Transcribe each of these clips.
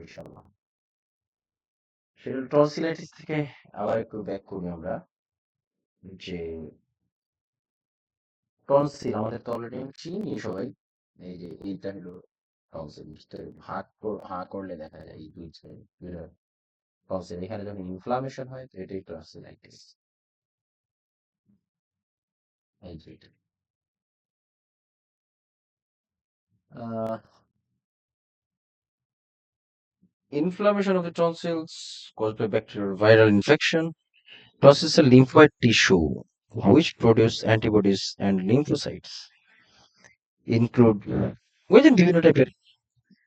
ইনশাআল্লাহ। সেটা টনসিলাইটিস থেকে আবার একটু ব্যাক করি আমরা যে টনসিল আমাদের তো অলরেডি চিনি সবাই। এই যে এইটা হলো টনসিল, ভিতরে হাঁ করলে দেখা যায় এই দুইটা টনসিল। এখানে যখন ইনফ্লামেশন হয় তো এটাই টনসিলাইটিস। এই যে এটা uh, inflammation of the tonsils caused by bacterial or viral infection. Tonsils are lymphoid tissue which produce antibodies and lymphocytes. Include ওই যে বিভিন্ন টাইপের,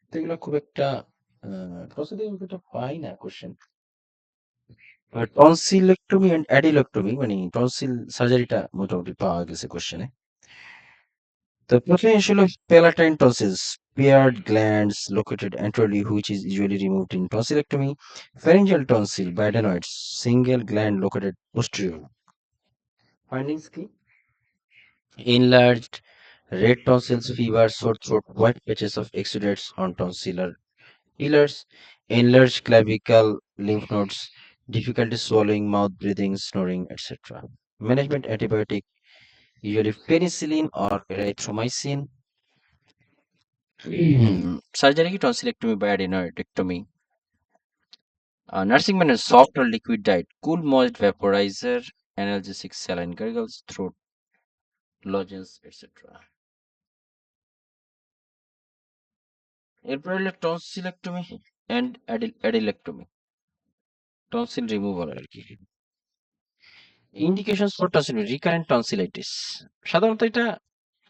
তো এগুলো খুব একটা প্রসিডিউর খুব একটা পাই না কোশ্চেন। টনসিলেক্টমি এন্ড অ্যাডিলেক্টমি মানে টনসিল সার্জারিটা মোটামুটি পাওয়া গেছে কোশ্চেনে। তো প্রথমে আসলে palatine tonsils, paired glands located anteriorly which is usually removed in tonsillectomy. Pharyngeal tonsil by adenoids, single gland located posteriorly. Findings কি? Enlarged red tonsils, fever, sore throat, white patches of exudates on tonsillar pillars, enlarged clavicle lymph nodes, difficulty swallowing, mouth breathing, snoring, etc. Management antibiotic, usually penicillin or erythromycin. Surgery কি tonsillectomy by adenoidectomy. Nursing মানে soft or liquid diet, cool moist vaporizer, analgesic saline gargles, throat lozenge, etc. এরপর হলো tonsillectomy and অ্যাডিলেক্টমি, tonsil removal আর কি। Indications for tonsil recurrent tonsillitis, সাধারণত এটা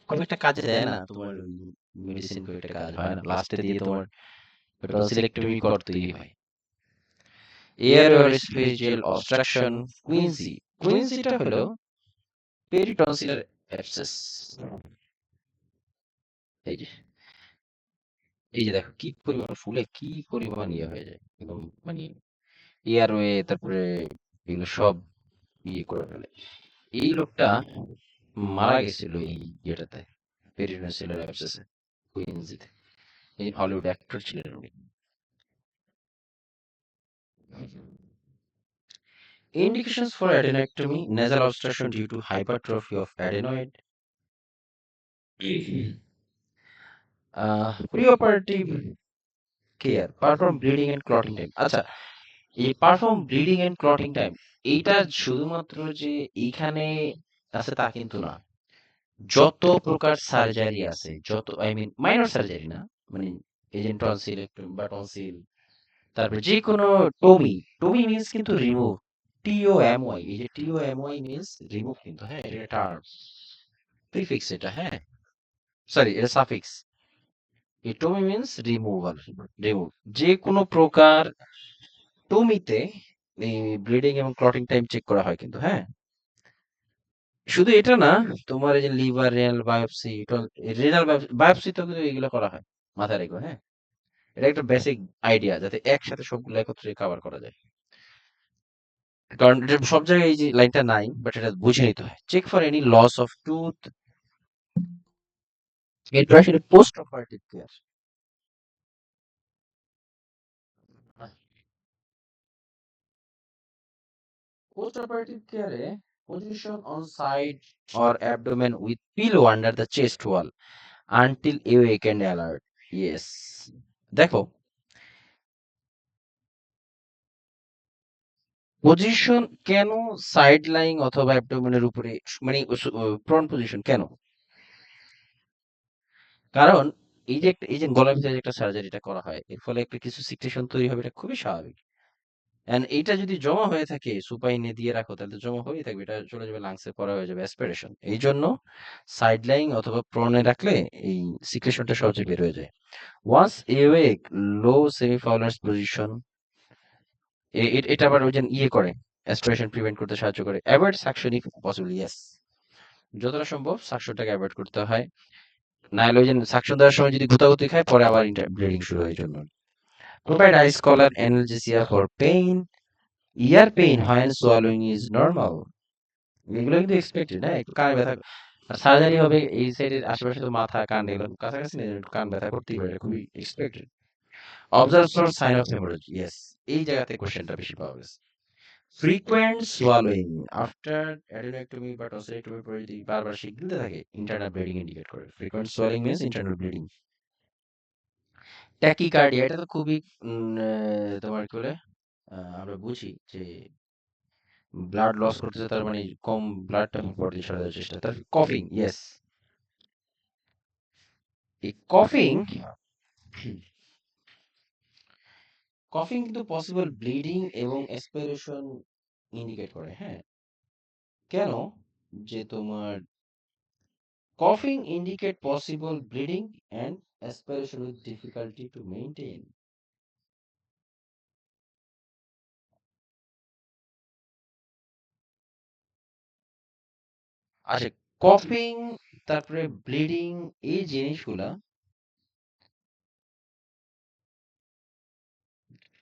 খুব একটা কাজে দেয় না, তোমার মেডিসিন খুব একটা কাজ হয় না, লাস্টে দিয়ে তোমার টনসিলেক্টমি করতেই হয়। এয়ার রেসপিরেটরি অবস্ট্রাকশন, কুইনসিটা হলো পেরিটনসিলার অ্যাবসেস। এই যে এই যে দেখো কি পরিমাণ ফুলে কি পরিমাণ ইয়ে হয়ে যায় একদম, মানে এয়ারওয়ে, তারপরে এগুলো সব ইয়ে করে ফেলে। এই লোকটা মারা গেছিল এই ইয়েটাতে, পেরিটনসিলার অ্যাবসেসে, কুইন্সিতে। এই হলিউড অ্যাক্টর ছিলেন উনি। Indications for adenectomy, nasal obstruction due to hypertrophy of adenoid. Preoperative care, perform bleeding and clotting time. আচ্ছা, এই perform bleeding and clotting time, এইটা শুধুমাত্র যে এইখানে আছে তা কিন্তু না। যত প্রকার সার্জারি আছে, যত আই মিন মাইনর সার্জারি না, মানে এজেন্ট টনসিল বা টনসিল, তারপরে যে কোনো টমি, টমি মিন্স কিন্তু রিমুভ, টিওএমওয়াই, এই যে টিওএমওয়াই মিন্স রিমুভ কিন্তু, হ্যাঁ এটা টার্ম প্রিফিক্স এটা, হ্যাঁ সরি এটা সাফিক্স। এই টমি মিন্স রিমুভাল, রিমুভ যে কোনো প্রকার টমিতে এই ব্লিডিং এবং ক্লটিং টাইম চেক করা হয় কিন্তু, হ্যাঁ শুধু এটা না, তোমার এই যে liver renal biopsy, renal biopsy তো কিন্তু এগুলো করা হয়, মাথায় রেখো, হ্যাঁ এটা একটা বেসিক আইডিয়া যাতে একসাথে সবগুলো একত্রে কভার করা যায়, কারণ এটা সব জায়গায় এই যে লাইনটা নাই, বাট এটা বুঝে নিতে হয়। Check for any loss of tooth, এটা আসলে post operative care. Post operative কেয়ারে position on side or abdomen with pillow under the chest wall until awake and alert. Yes. দেখো, পজিশন কেন সাইড লাইং অথবা অ্যাবডোমেনের উপরে, মানে প্রন পজিশন কেন? কারণ এই যে গলার ভিতরে একটা সার্জারিটা করা হয়, এর ফলে একটা কিছু সিক্রেশন তৈরি হবে, এটা খুবই স্বাভাবিক। এন্ড এইটা যদি জমা হয়ে থাকে সুপাইনে দিয়ে রাখো, তাহলে তো জমা হয়েই থাকবে, এটা চলে যাবে লাংসে, পরে হয়ে যাবে অ্যাসপিরেশন। এই জন্য সাইড লাইং অথবা প্রনে রাখলে এই সিক্রেশনটা সহজে বের হয়ে যায়। ওয়ান্স এওয়েক, লো সেমিফাউলার পজিশন, এটা আবার ওই যে ইয়ে করে, অ্যাসপিরেশন প্রিভেন্ট করতে সাহায্য করে। Avoid suction if possible, yes, যতটা সম্ভব সাকশনটাকে অ্যাভয়েড করতে হয়, না হলে ওই যে সাকশন দেওয়ার সময় যদি গুতাগুতি খায় পরে আবার ব্লিডিং শুরু হয়। জন্য provide ice collar analgesia for pain, ear pain when swallowing is normal, এগুলো কিন্তু এক্সপেক্টেড, হ্যাঁ একটু কানে ব্যথা, সার্জারি হবে এই সাইডের আশেপাশে, তো মাথা কান এগুলো কাছাকাছি নেই, একটু কান ব্যথা করতেই পারে, এটা খুবই expected. Observes or sign of hemorrhage. Yes. এই জায়গাতে কোশ্চেনটা বেশি পাওয়া গেছে। Frequent swallowing after adenectomy বা tonsillectomy পরে যদি বারবার সে গিলতে থাকে, internal bleeding indicate করে। Frequent swallowing means internal bleeding. Tachycardia এটা তো খুবই তোমার কি বলে আমরা বুঝি যে ব্লাড লস করতেছে, তার মানে কম ব্লাডটা বডি সারানোর চেষ্টা। তার কফিং, ইয়েস। এই কফিং কফিং কিন্তু পসিবল ব্লিডিং এবং অ্যাসপিরেশন ইন্ডিকেট করে, হ্যাঁ। কেন? যে তোমার কফিং indicate possible bleeding and aspiration with difficulty to maintain. আচ্ছা, কফিং তারপরে ব্লিডিং এই জিনিসগুলা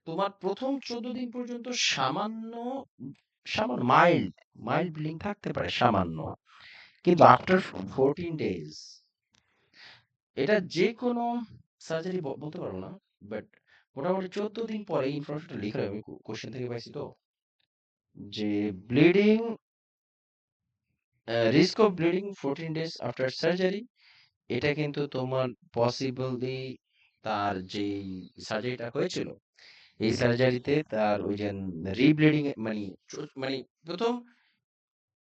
তোমার প্রথম 14 দিন পর্যন্ত সামান্য সামান্য মাইল্ড মাইল্ড ব্লিডিং থাকতে পারে, সামান্য। কিন্তু আফটার 14 ডেজ এটা যে কোনো সার্জারি বলতে পারবো না, বাট মোটামুটি 14 দিন পরে ইনফরমেশনটা লিখে আমি কোশ্চেন থেকে পাইছি তো, যে bleeding risk of bleeding 14 days after surgery, এটা কিন্তু তোমার পসিবলি তার যে সার্জারিটা হয়েছিল এই সার্জারিতে তার ওই যে রিব্লিডিং মানে মানে প্রথম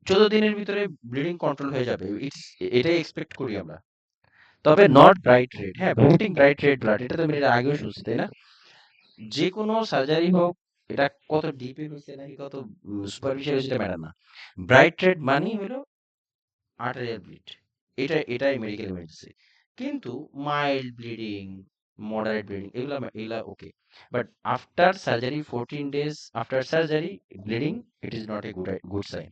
14 দিনের ভিতরে ব্লিডিং কন্ট্রোল হয়ে যাবে, এটাই এক্সপেক্ট করি আমরা। তবে নট ব্রাইট রেড, হ্যাঁ, ভমিটিং ব্রাইট রেড ব্লাড এটা তো আমি এর আগেও শুনছি, তাই না? যে কোনো সার্জারি হোক, এটা কত ডিপে হয়েছে নাকি কত সুপারফিশিয়াল হয়েছে এটা ম্যাটার না। ব্রাইট রেড মানি হলো আর্টেরিয়াল ব্লিড, এটাই মেডিকেল ইমার্জেন্সি। কিন্তু মাইল্ড ব্লিডিং, মডারেট ব্লিডিং এগুলা okay, but after surgery 14 days after surgery bleeding, it is not a good sign.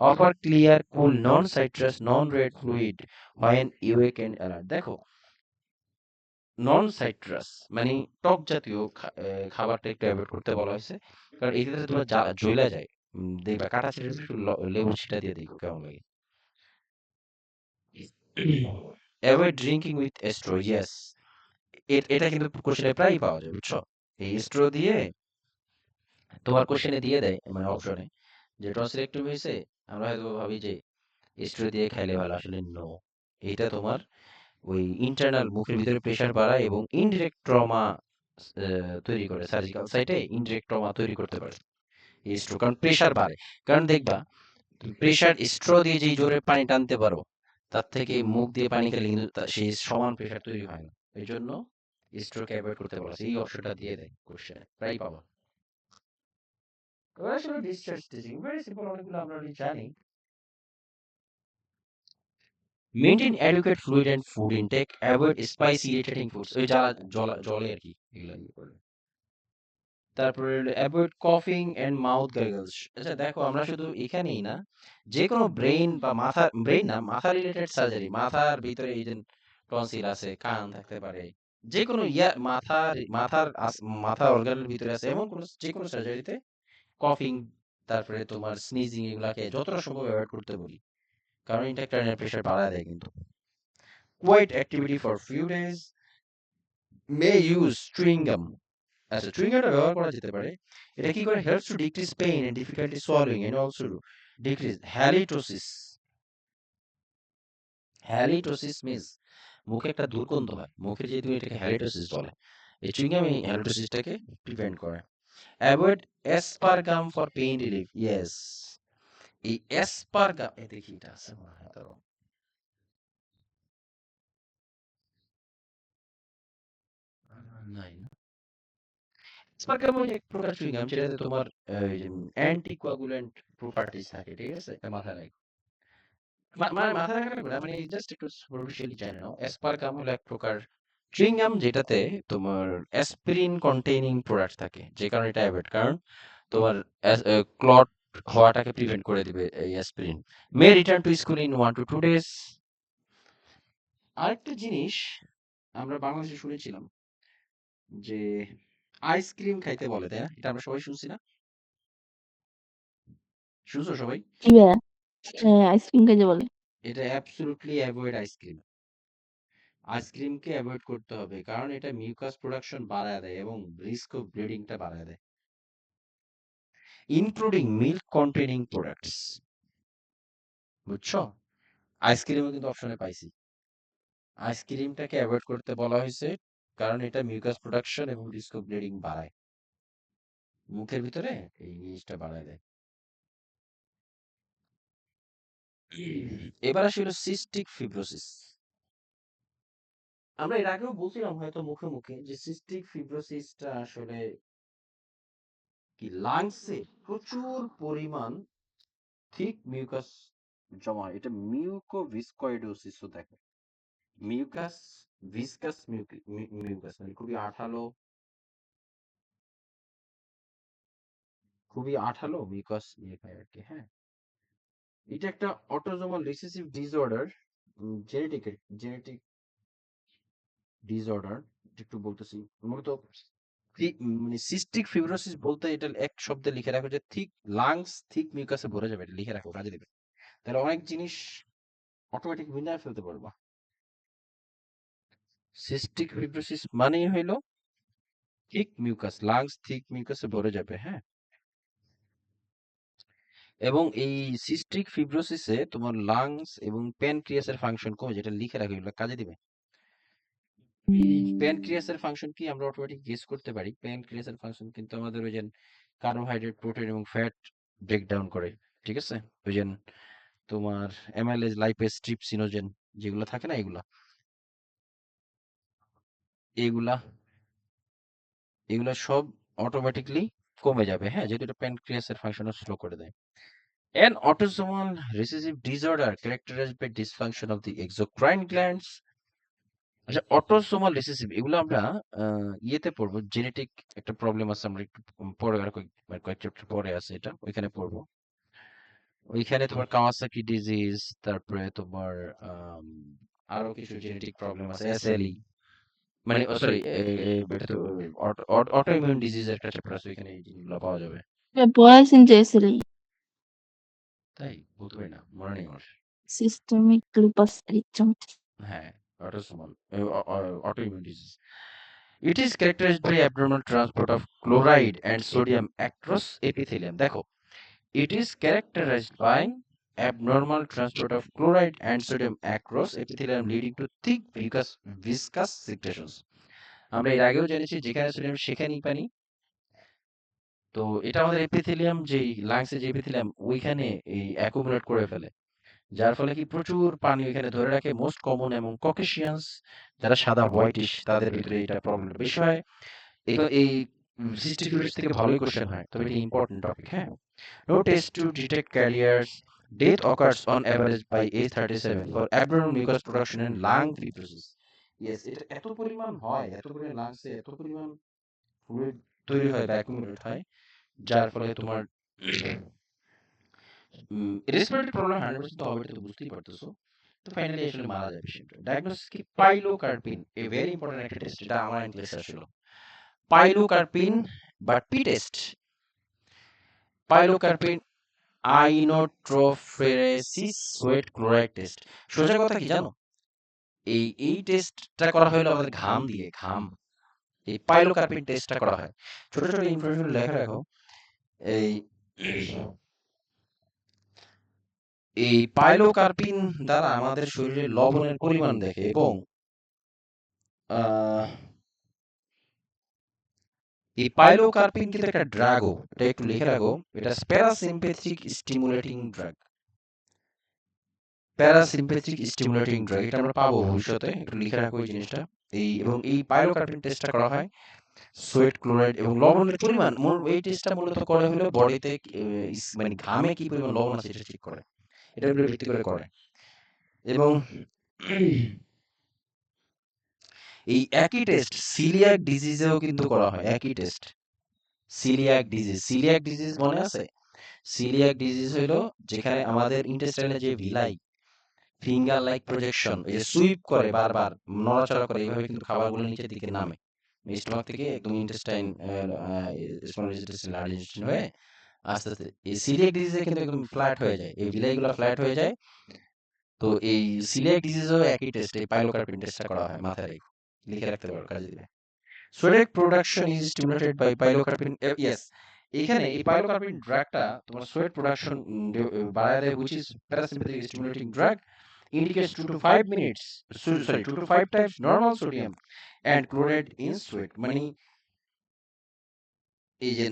Offer clear cool non citrus non red fluid when awake and alert. দেখো, non citrus মানে টক জাতীয় খাবারটা একটু avoid করতে বলা হয়েছে, কারণ এটাতে তোমার জ্বলা যায়। দেখবা কাটা ছিঁড়ে একটু লেবু ছিটা দিয়ে দেখো কেমন লাগে। Avoid drinking with straw, yes. এটা কিন্তু কোশ্চেনে প্রায়ই পাওয়া যায়, বুঝছো? এই স্ট্র দিয়ে তোমার কোশ্চেনে দিয়ে দেয়, মানে অপশনে, যে টনসিলেক্টমি হয়েছে, আমরা হয়তো ভাবি যে স্ট্র দিয়ে খাইলে ভালো, আসলে নো। এটা তোমার ওই ইন্টারনাল মুখের ভিতরে প্রেসার বাড়ায় এবং ইনডিরেক্ট ট্রমা তৈরি করে, সার্জিক্যাল সাইটে ইনডিরেক্ট ট্রমা তৈরি করতে পারে এই স্ট্রো, কারণ প্রেসার বাড়ে। কারণ দেখবা প্রেসার স্ট্রো দিয়ে যেই জোরে পানি টানতে পারো, তার থেকে মুখ দিয়ে পানি খেলে কিন্তু সেই সমান প্রেসার তৈরি হয় না। এই জন্য স্ট্রোকে অ্যাভয়েড করতে বলা এই অপশনটা দিয়ে দেয় কোশ্চেনে, প্রায় পাবা। এবার আসলে ডিসচার্জ স্টিচিং ভেরি সিম্পল, অনেকগুলো আমরা অলরেডি জানি। Maintain adequate fluid and food intake, avoid spicy irritating foods, ওই জলে আর কি, এগুলো ইয়ে করবে। তারপরে অ্যাভয়েড কফিং এন্ড মাউথ গার্গলস। আচ্ছা দেখো, আমরা শুধু এখানেই না, যে কোনো ব্রেইন বা মাথা, ব্রেইন না, মাথা রিলেটেড সার্জারি, মাথার ভিতরে এই যে টনসিল আছে, কান থাকতে পারে, যে কোনো মাথা অর্গানের ভিতরে আছে এমন কোনো যে কোনো সার্জারিতে কফিং, তারপরে তোমার স্নিজিং, এগুলাকে যতটা সম্ভব অ্যাভয়েড করতে বলি, কারণ ইন্টারক্রানিয়াল প্রেশার বাড়ায় দেয় কিন্তু। Quiet activity for few days, may use chewing gum. আচ্ছা, চুইং গামটা ব্যবহার করা যেতে পারে। এটা কি করে? Helps to decrease pain and difficulty swallowing and also decrease halitosis. Halitosis means মুখে একটা দুর্গন্ধ হয়, মুখে যেহেতু এটাকে হ্যালিটোসিস বলে, এই চুইং গাম এই হ্যালিটোসিসটাকে প্রিভেন্ট করে। Avoid aspergum for pain relief, yes. এই অ্যাসপারগাম, দেখি এটা আছে মনে হয়, দাঁড়াও। নাই না, অ্যাসপারগাম ওই এক প্রকার চুইং গাম যেটাতে তোমার অ্যান্টিকোয়াগুলেন্ট প্রপার্টিজ থাকে, ঠিক আছে? এটা মাথায় রাখো। মানে মাথায় রাখা লাগবে না, মানে জাস্ট একটু সুপারফিশিয়ালি জেনে নাও। অ্যাসপারগাম হলো এক প্রকার চুইং গাম যেটাতে তোমার অ্যাসপিরিন কন্টেইনিং প্রোডাক্ট থাকে, যে কারণে এটা অ্যাভয়েড, কারণ তোমার ক্লট হওয়াটাকে প্রিভেন্ট করে দিবে এই aspirin. May return to school in 1 to 2 days। আরেকটা জিনিস আমরা বাংলাদেশে শুনেছিলাম যে আইসক্রিম খাইতে বলে, তাই না? এটা আমরা সবাই শুনছি না? শুনছো সবাই? জি ভাইয়া। হ্যাঁ, আইসক্রিম খাইতে বলে। এটা অ্যাবসলিউটলি অ্যাভয়েড আইসক্রিম। আইসক্রিমকে অ্যাভয়েড করতে হবে কারণ এটা মিউকাস প্রোডাকশন বাড়ায় দেয় এবং রিস্ক অফ ব্লিডিংটা বাড়ায় দেয়, ইনক্লুডিং মিল্ক কন্টেনিং প্রোডাক্টস। বুঝছো? আইসক্রিমও কিন্তু অপশনে পাইছি। আইসক্রিমটাকে অ্যাভয়েড করতে বলা হয়েছে কারণ এটা মিউকাস প্রোডাকশন এবং রিস্ক অফ ব্লিডিং বাড়ায়, মুখের ভিতরে এই জিনিসটা বাড়ায় দেয়। এবার আসি হলো সিস্টিক ফিব্রোসিস। আমরা এর আগেও বলছিলাম হয়তো মুখে মুখে যে সিস্টিক ফিব্রোসিসটা আসলে কি লাংসে প্রচুর পরিমাণ থিক মিউকাস জমা, এটা মিউকোভিস্কয়েডোসিসও দেখে। মিউকাস ভিসকাস মিউকাস মানে খুবই আঠালো মিউকাস নিয়ে খায় আর কি। হ্যাঁ, এটা একটা autosomal recessive disorder, genetic genetic disorder. একটু বলতেছি মূলত মানে সিস্টিক ফিব্রোসিস বলতে এটা এক শব্দে লিখে রাখো যে থিক লাংস থিক মিউকাসে ভরে যাবে, এটা লিখে রাখো, কাজে দেবে। তাহলে অনেক জিনিস অটোমেটিক মিলায় ফেলতে পারবা। সিস্টিক ফিব্রোসিস মানেই হইলো থিক মিউকাস, লাংস থিক মিউকাসে ভরে যাবে। হ্যাঁ, এবং এই সিস্টিক ফিব্রোসিসে তোমার লাংস এবং প্যানক্রিয়াসের ফাংশন কমে, যেটা লিখে রাখো, এগুলো কাজে দিবে। প্যানক্রিয়াসের ফাংশন কি আমরা অটোমেটিক গেস করতে পারি। প্যানক্রিয়াসের ফাংশন কিন্তু আমাদের ওই যে কার্বোহাইড্রেট প্রোটিন এবং ফ্যাট ব্রেকডাউন করে। ঠিক আছে, ওই যে তোমার অ্যামাইলেজ লাইপেজ ট্রিপসিনোজেন যেগুলো থাকে না, এগুলা এগুলা এগুলা সব অটোমেটিকলি কমে যাবে। হ্যাঁ, যেহেতু এটা প্যানক্রিয়াসের ফাংশন স্লো করে দেয়। An autosomal recessive disorder characterized by dysfunction of the exocrine glands. আচ্ছা, অটোসোমাল রিসেসিভ এগুলো আমরা ইয়েতে পড়বো, জেনেটিক একটা প্রবলেম আছে, আমরা একটু পরে আর কয়েক চ্যাপ্টার পরে আছে, এটা ওইখানে পড়বো। ওইখানে তোমার কাওয়াসাকি ডিজিজ, তারপরে তোমার আম, আরো কিছু জেনেটিক প্রবলেম আছে, এসএলই, মানে সরি, এটা তো অটো ইমিউন ডিজিজের একটা চ্যাপ্টার আছে, ওইখানে এই জিনিসগুলো পাওয়া যাবে। পড়াইছেন যে এসএলই, তাই বলতে পারি না, মনে নেই আমার। Systemic lupus erythematosus. হ্যাঁ, autosomal autoimmune disease. It is characterized by abnormal transport of chloride and sodium across epithelium. দেখো, it is characterized by abnormal transport of chloride and sodium across epithelium leading to thick viscous secretions. আমরা এর আগেও জেনেছি যেখানে sodium সেখানেই পানি। তো এটা আমাদের এপিথেলিয়াম, যেই লাংসে যে এপিথেলিয়াম ওইখানে এই অ্যাকুমুলেট করে ফেলে, যার ফলে কি প্রচুর পানি ওইখানে ধরে রাখে। মোস্ট কমন এবং ককেশিয়ানস, যারা সাদা হোয়াইটিশ, তাদের ভিতরে এটা প্রবলেম বেশি হয়। এই সিস্টিক ফিব্রোসিস থেকে ভালোই কোশ্চেন হয়, তবে এটা ইম্পর্টেন্ট টপিক। হ্যাঁ, no test to detect carriers, death occurs on average by age 37 for abnormal mucus production and lung fibrosis. Yes, এটা এত পরিমাণ হয়, এত পরিমাণ লাংসে এত পরিমাণ ফ্লুইড তৈরি হয় বা অ্যাকুমুলেট হয়, যার ফলে তোমার রেসপিরেটরি প্রবলেম 100% হবে, এটা তো বুঝতেই পারতেছো। তো ফাইনালি আসলে মারা যায় পেশেন্ট। ডায়াগনোসিস কি? পাইলোকার্পিন, এ ভেরি ইম্পর্টেন্ট একটা টেস্ট, এটা আমার ইংলিশে আসছিল। পাইলোকার্পিন বা P test, pilocarpine iontophoresis sweat chloride test. সোজা কথা কি জানো, এই টেস্টটা করা হলো আমাদের ঘাম দিয়ে, ঘাম, এই পাইলোকার্পিন টেস্টটা করা হয়। ছোট ছোট ইনফরমেশন লেখা রাখো। এই এই পাইলোকার্পিন দ্বারা আমাদের শরীরে লবণের পরিমাণ দেখে, এবং আহ এই পাইলোকার্পিন কিন্তু একটা ড্রাগও, এটা একটু লিখে রাখো, এটা parasympathetic stimulating drug. Parasympathetic stimulating drug, এটা আমরা পাবো ভবিষ্যতে, একটু লিখে রাখো এই জিনিসটা। এবং এই পাইলোকার্পিন টেস্টটা করা হয় সোয়েট ক্লোরাইড এবং লবণের পরিমাণ। এই টেস্টটা মূলত করে হলো বডিতে মানে ঘামে কি পরিমাণ লবণ আছে এটা চেক করে, এটার উপরে ভিত্তি করে করে। এবং এই একই টেস্ট সিলিয়াক ডিজিজেও কিন্তু করা হয়, একই টেস্ট। সিলিয়াক ডিজিজ মনে আছে? সিলিয়াক ডিজিজ হইলো যেখানে আমাদের ইন্টেস্টাইনে যে ভিলাই, ফিঙ্গার লাইক প্রজেকশন, এই যে সুইপ করে বারবার, নড়াচড়া করে, এইভাবে কিন্তু খাবারগুলো নিচের দিকে নামে, স্টমাক থেকে একদম intestine, small intestine, large intestine হয়ে আস্তে আস্তে এই সিলিয়াক ডিজিজে কিন্তু একদম ফ্ল্যাট হয়ে যায়, এই ভিলাইগুলো ফ্ল্যাট হয়ে যায়। তো এই সিলিয়াক ডিজিজেও একই টেস্ট, এই পাইলোকার্পিন টেস্টটা করা হয়, মাথায় রেখো, লিখে রাখতে পারো কাজে দিবে। Sweat production is stimulated by pilocarpine, yes, এখানে এই পাইলোকার্পিন ড্রাগটা তোমার সোয়েট প্রোডাকশন বাড়ায় দেয়, which is parasympathetic stimulating drug, indicates 2 to 5 minutes, sorry, 2 to 5 times normal sodium and chloride in sweat, মানে এই যে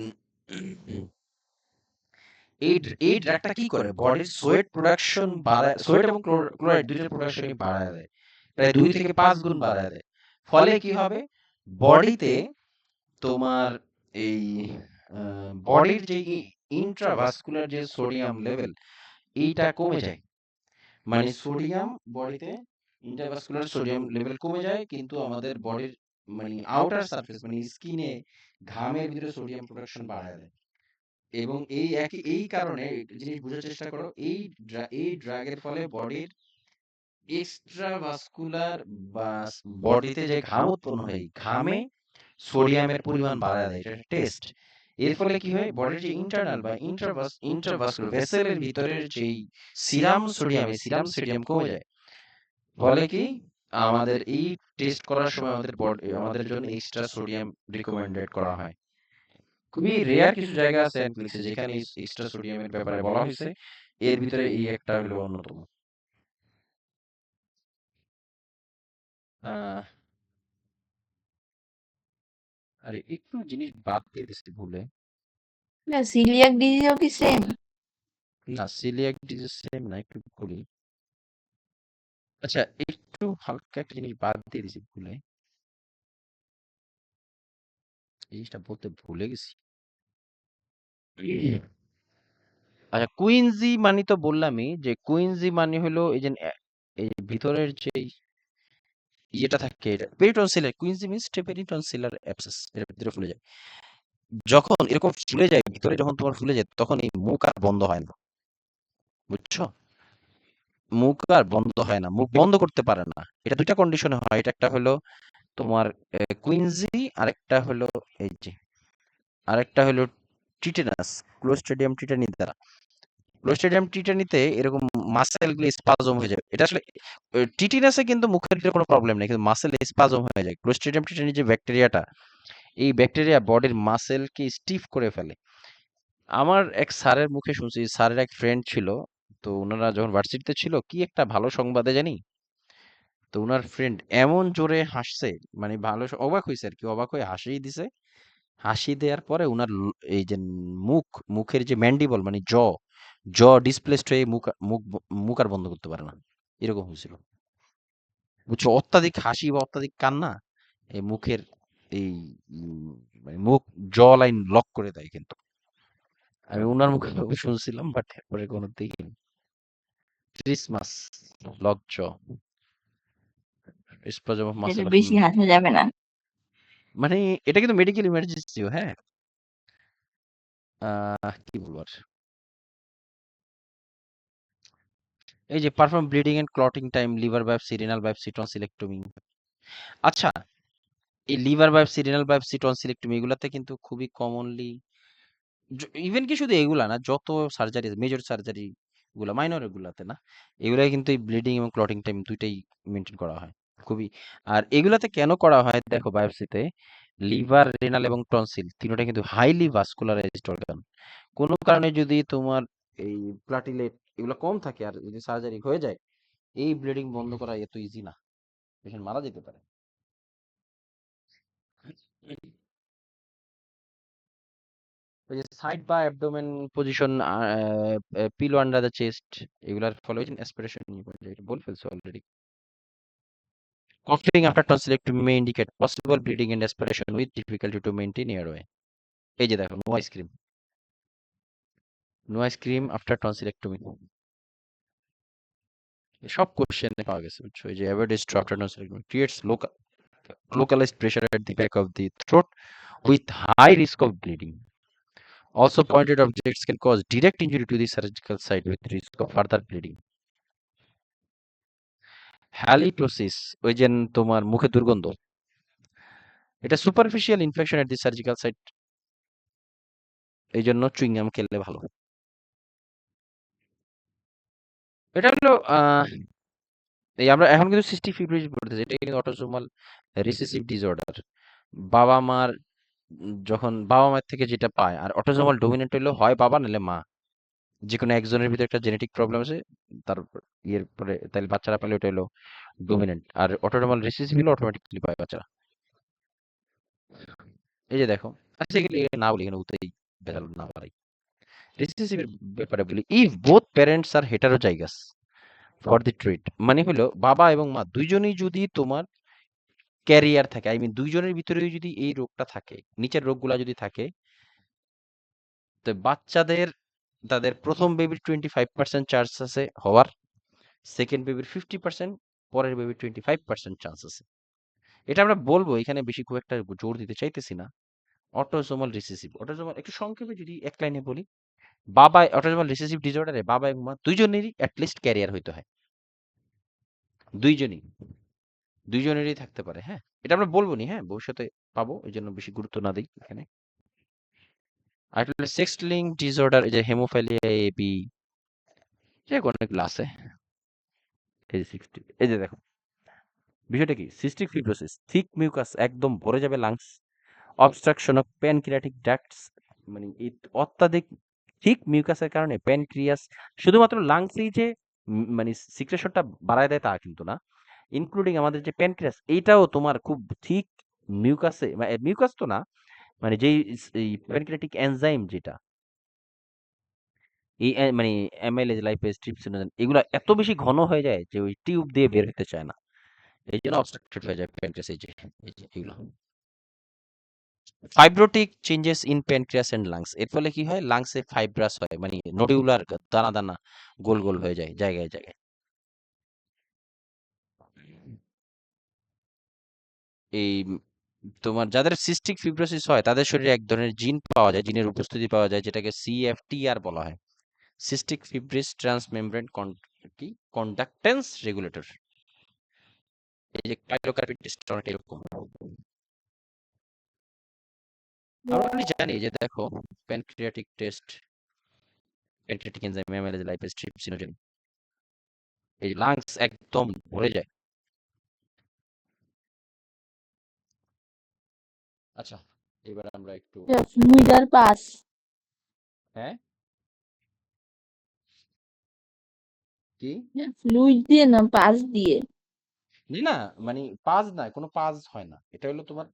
এই ড্রাগটা কি করে, বডির সোয়েট প্রোডাকশন বাড়ায়, সোয়েট এবং ক্লোরাইড দুইটার প্রোডাকশনই বাড়ায় দেয়, প্রায় 2 থেকে 5 গুণ বাড়ায় দেয়। ফলে কি হবে, বডিতে তোমার এই বডির যে ইন্ট্রাভাস্কুলার যে সোডিয়াম লেভেল, এইটা কমে যায়। মানে সোডিয়াম বডিতে ইন্ট্রাভাস্কুলার সোডিয়াম লেভেল কমে যায়, কিন্তু আমাদের বডির মানে আউটার সারফেস মানে স্কিনে ঘামের ভিতরে সোডিয়াম প্রোডাকশন বাড়ায় দেয়। এবং এই কারণে জিনিস বোঝার চেষ্টা করো, এই ড্রাগের ফলে বডির এক্সট্রাভাস্কুলার বা বডিতে যে ঘাম উৎপন্ন হয়, ঘামে সোডিয়ামের পরিমাণ বাড়ায় দেয়, এটা টেস্ট। এর ফলে কি হয়, বডির যে ইন্টারনাল বা ইন্ট্রাভাস্কুলার ভেসেলের ভিতরের যেই সিরাম সোডিয়াম কমে যায়। ফলে কি, আমাদের এই টেস্ট করার সময় আমাদের জন্য এক্সট্রা সোডিয়াম রিকমেন্ডেড করা হয়। খুবই রেয়ার কিছু জায়গা আছে অ্যানফ্লিক্সে যেখানে এক্সট্রা সোডিয়ামের ব্যাপারে বলা হয়েছে, এর ভিতরে এই একটা হলো অন্যতম। আহ, আরে একটু জিনিস বাদ দিয়ে দিচ্ছি ভুলে। না, সিলিয়াক ডিজিজও কি সেম? না, সিলিয়াক ডিজিজ সেম না, একটু বলি। আচ্ছা, একটু হালকা একটা জিনিস বাদ দিয়ে দিছি ভুলে, এই জিনিসটা বলতে ভুলে গেছি। আচ্ছা, কুইনজি মানে তো বললামই যে কুইনজি মানে হলো এই যে এই ভিতরের যে ইয়েটা থাকে, এটা পেরিটনসিলার, কুইনজি মিন্স পেরিটনসিলার অ্যাবসেস, এর ভিতরে ফুলে যায়। যখন এরকম ফুলে যায় ভিতরে, যখন তোমার ফুলে যায়, তখন এই মুখ আর বন্ধ হয় না, বুঝছো? মুখ আর বন্ধ হয় না, মুখ বন্ধ করতে পারে না। এটা দুইটা কন্ডিশনে হয়, এটা একটা হলো তোমার কুইনজি, আরেকটা হলো এই যে আরেকটা হলো টিটেনাস, ক্লোস্ট্রিডিয়াম টিটানি দ্বারা। ক্লোস্ট্রিডিয়াম টিটানিতে এরকম মাসেল গুলো স্পাজম হয়ে যায়। এটা আসলে টিটিনাসে কিন্তু মুখের ভিতরে কোনো প্রবলেম নেই, কিন্তু মাসেল স্পাজম হয়ে যায়। ক্লোস্ট্রিডিয়াম টিটানি যে ব্যাকটেরিয়াটা, এই ব্যাকটেরিয়া বডির মাসেলকে স্টিফ করে ফেলে। আমার এক স্যারের মুখে শুনছি, স্যারের এক ফ্রেন্ড ছিল, তো ওনারা যখন ভার্সিটিতে ছিল, কি একটা ভালো সংবাদে জানি, তো উনার ফ্রেন্ড এমন জোরে হাসছে, মানে ভালো অবাক হয়েছে আর কি, অবাক হয়ে হাসিই দিছে। হাসি দেওয়ার পরে উনার এই যে মুখের যে ম্যান্ডিবল মানে জ ডিসপ্লেসড হয়ে মুখ আর বন্ধ করতে পারে না, এরকম হয়েছিল। বুঝছো, অত্যাধিক হাসি বা অত্যাধিক কান্না এই মুখের এই মানে মুখ জ লাইন লক করে দেয় কিন্তু। আমি উনার মুখে শুনছিলাম, বাট এরপরে কোনো দেখিনি। ক্রিসমাস লক জ স্পাজম অফ এটা মাসেল অফ, বেশি হাসা যাবে না। মানে এটা কিন্তু মেডিকেল ইমার্জেন্সিও, হ্যাঁ। কি বলবো আর, এই যে perform bleeding and clotting time, liver biopsy, renal biopsy, tonsillectomy. আচ্ছা, এই liver biopsy, renal biopsy, tonsillectomy এগুলাতে কিন্তু খুবই কমনলি, ইভেন কি শুধু এগুলা না, যত সার্জারি, মেজর সার্জারি গুলা, মাইনর গুলাতে না, এগুলাই কিন্তু এই ব্লিডিং এবং ক্লটিং টাইম দুইটাই মেনটেন করা হয় খুবই। আর এগুলাতে কেন করা হয় দেখো, বায়োপসিতে লিভার, রেনাল এবং টনসিল তিনটা কিন্তু হাইলি ভাস্কুলারাইজড অর্গান। কোনো কারণে যদি তোমার এই প্লাটিলেট এগুলো কম থাকে আর যদি সার্জারি হয়ে যায়, এই ব্লিডিং বন্ধ করা এত ইজি না, পেশেন্ট মারা যেতে পারে। ওই যে সাইড বা abdomen position, pillow under the chest, এগুলার ফলে ওই যে অ্যাসপিরেশন নিয়ে পড়ে যায়, এটা বলে ফেলছো already. Coughing after tonsillectomy may indicate possible bleeding and aspiration with difficulty to maintain airway. এই যে দেখো, no ice cream, no ice cream after tonsillectomy, সব কোশ্চেনে পাওয়া গেছে, বুঝছো? এই যে avoid straw after tonsillectomy creates localized pressure at the back of the throat with high risk of bleeding. Also, pointed objects can cause direct injury to the surgical site with risk of further bleeding. Halitosis, ওই যে তোমার মুখে দুর্গন্ধ, এটা superficial infection এট দি surgical site, এই জন্য chewing gum খেললে ভালো। এটা হলো এই আমরা এখন কিন্তু সিস্টিক ফিব্রিলিটি পড়তেছি, এটা কিন্তু অটোসোমাল রিসেসিভ ডিসঅর্ডার। বাবা মার যখন বাবা মায়ের থেকে যেটা পায়, আর অটোসোমাল ডমিনেন্ট হলো হয় বাবা নাহলে মা, যে কোনো একজনের ভিতরে একটা জেনেটিক প্রবলেম আছে, তার ইয়ের পরে তাহলে বাচ্চারা পেলে ওটা হলো ডমিনেন্ট, আর অটোসোমাল রিসেসিভ হলে অটোমেটিকলি পায় বাচ্চারা। এই যে দেখো, আচ্ছা এগুলো না বলি এখানে উঠতেই বেদাল না পারি। রিসেসিভ এর ব্যাপারে বলি, if both parents are heterozygous for the trait, মানে হলো বাবা এবং মা দুইজনেই যদি তোমার ক্যারিয়ার থাকে, আই মিন দুইজনের ভিতরেই যদি এই রোগটা থাকে, নিচের রোগগুলা যদি থাকে, তো বাচ্চাদের তাদের প্রথম বেবির 25% চান্স আছে হওয়ার, সেকেন্ড বেবির 50%, পরের বেবির 25% চান্স আছে। এটা আমরা বলবো, এখানে বেশি খুব একটা জোর দিতে চাইতেছি না। অটোসোমাল রিসেসিভ, অটোসোমাল একটু সংক্ষেপে যদি এক লাইনে বলি, বাবা অটোসোমাল রিসেসিভ ডিসঅর্ডারে বাবা এবং মা দুইজনেরই অ্যাটলিস্ট ক্যারিয়ার হইতে হয়, দুইজনই, দুইজনেরই থাকতে পারে। হ্যাঁ, এটা আমরা বলবো নি, হ্যাঁ ভবিষ্যতে পাবো, এই জন্য বেশি গুরুত্ব না দিই এখানে। আর সেক্স লিঙ্ক ডিসঅর্ডার, এই যে হেমোফাইলিয়া এ বি, যে অনেকগুলো আছে। এই যে 60, এই যে দেখো বিষয়টা কি, সিস্টিক ফিব্রোসিস, থিক মিউকাস একদম ভরে যাবে lungs, obstruction of pancreatic ducts, মানে এই অত্যাধিক থিক মিউকাসের কারণে প্যানক্রিয়াস, শুধুমাত্র লাংসেই যে মানে সিক্রেশনটা বাড়ায় দেয় তা কিন্তু না, ইনক্লুডিং আমাদের যে প্যানক্রিয়াস, এইটাও তোমার খুব থিক মিউকাসে, মিউকাস তো না, মানে যেই এই প্যানক্রিয়াটিক এনজাইম যেটা, এই মানে অ্যামাইলেজ লাইপেজ ট্রিপসিনোজেন, এগুলো এত বেশি ঘন হয়ে যায় যে ওই টিউব দিয়ে বের হতে চায় না, এই জন্য অবস্ট্রাক্টেড হয়ে যায় প্যানক্রিয়াস। এই যে এগুলো fibrotic changes in pancreas and lungs, এর ফলে কি হয়, লাংসে ফাইব্রাস হয়, মানে নোডিউলার দানা দানা গোল গোল হয়ে যায় জায়গায় জায়গায়। এই তোমার যাদের সিস্টিক ফিব্রোসিস হয় তাদের শরীরে এক ধরনের জিন পাওয়া যায়, জিনের উপস্থিতি পাওয়া যায়, যেটাকে সিএফটিআর বলা হয়, সিস্টিক ফিব্রিস ট্রান্সমেমব্রেন কি কন্ডাক্টেন্স রেগুলেটর। এই যে পাইলোকার্পিক টেস্ট অনেক এরকম, আমরা অলরেডি জানি যে দেখো, pancreatic test, pancreatic enzyme amylase lipase trypsinogen, এই লাংস একদম ভরে যায়। আচ্ছা, এবার আমরা একটু, ফ্লুইড আর পাস, হ্যাঁ কি, ফ্লুইড দিয়ে না পাস দিয়ে। না মানে পাজ না, কোনো পাজ হয় না, এটা হলো তোমার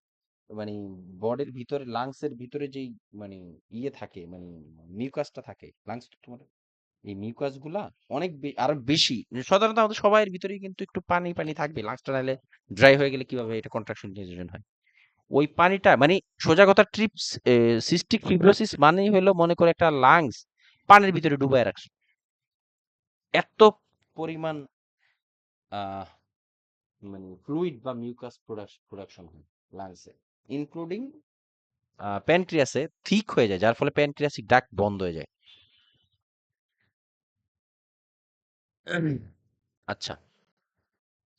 মানে বডির ভিতরে লাংসের ভিতরে যেই মানে ইয়ে থাকে, মানে মিউকাসটা থাকে লাংস, তোমার এই মিউকাস গুলা অনেক আরো বেশি, সাধারণত আমাদের সবাই ভিতরেই কিন্তু একটু পানি পানি থাকবে, লাংসটা নাহলে ড্রাই হয়ে গেলে কিভাবে এটা কন্ট্রাকশন হয়, ওই পানিটা মানে সোজা কথা ট্রিপস, সিস্টিক ফিব্রোসিস মানেই হলো মনে করে একটা লাংস পানির ভিতরে ডুবায় রাখছে, এত পরিমাণ আহ মানে ফ্লুইড বা মিউকাস প্রোডাকশন হয় লাংসে, ইনক্লুডিং প্যানক্রিয়াসে থিক হয়ে যায়, যার ফলে প্যানক্রিয়াসিক ডাক্ট বন্ধ হয়ে যায়। আচ্ছা,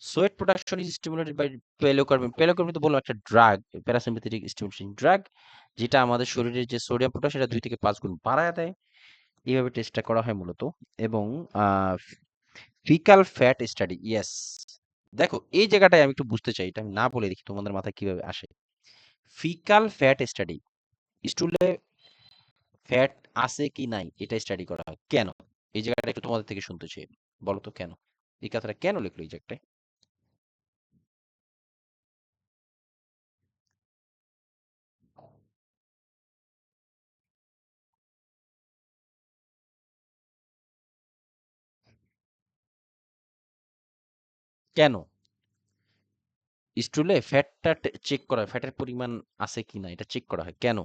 sweat production is stimulated by pilocarpine, pilocarpine তো বললাম একটা ড্রাগ, প্যারাসিম্পেথেটিক স্টিমুলেশন ড্রাগ, যেটা আমাদের শরীরের যে সোডিয়াম পটাশ এটা 2 থেকে 5 গুণ বাড়ায় দেয়। এইভাবে টেস্টটা করা হয় মূলত। এবং ফিকাল ফ্যাট স্টাডি, ইয়েস, দেখো এই জায়গাটায় আমি একটু বুঝতে চাই, এটা আমি না বলে দেখি তোমাদের মাথায় কিভাবে আসে। ফিকাল ফ্যাট স্টাডি, স্টুলে ফ্যাট আছে কি নাই এটা স্টাডি করা হয় কেন, এই জায়গাটা একটু তোমাদের থেকে শুনতে চাই, বলো তো কেন, এই কথাটা কেন লিখলো এই জায়গাটায়, কেন স্টুলে ফ্যাটটা চেক করা হয়, ফ্যাটের পরিমাণ আছে কি না এটা চেক করা হয় কেন,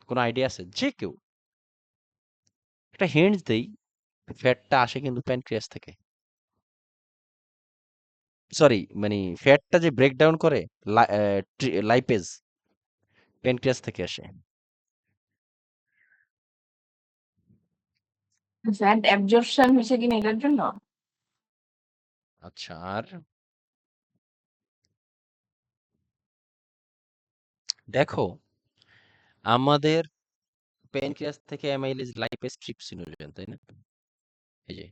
কোনো আইডিয়া আছে যে কেউ, একটা হিন্টস দেই, ফ্যাটটা আসে কিন্তু প্যানক্রিয়াস থেকে, সরি মানে ফ্যাটটা যে ব্রেকডাউন করে লাইপেজ, প্যানক্রিয়াস থেকে আসে। ফ্যাট অ্যাবজর্পশন হয়েছে কিনা এটার জন্য। আচ্ছা, আর দেখো আমাদের প্যানক্রিয়াস থেকে অ্যামাইলেজ লাইপেজ ট্রিপসিনোজেন, তাই না, এই যে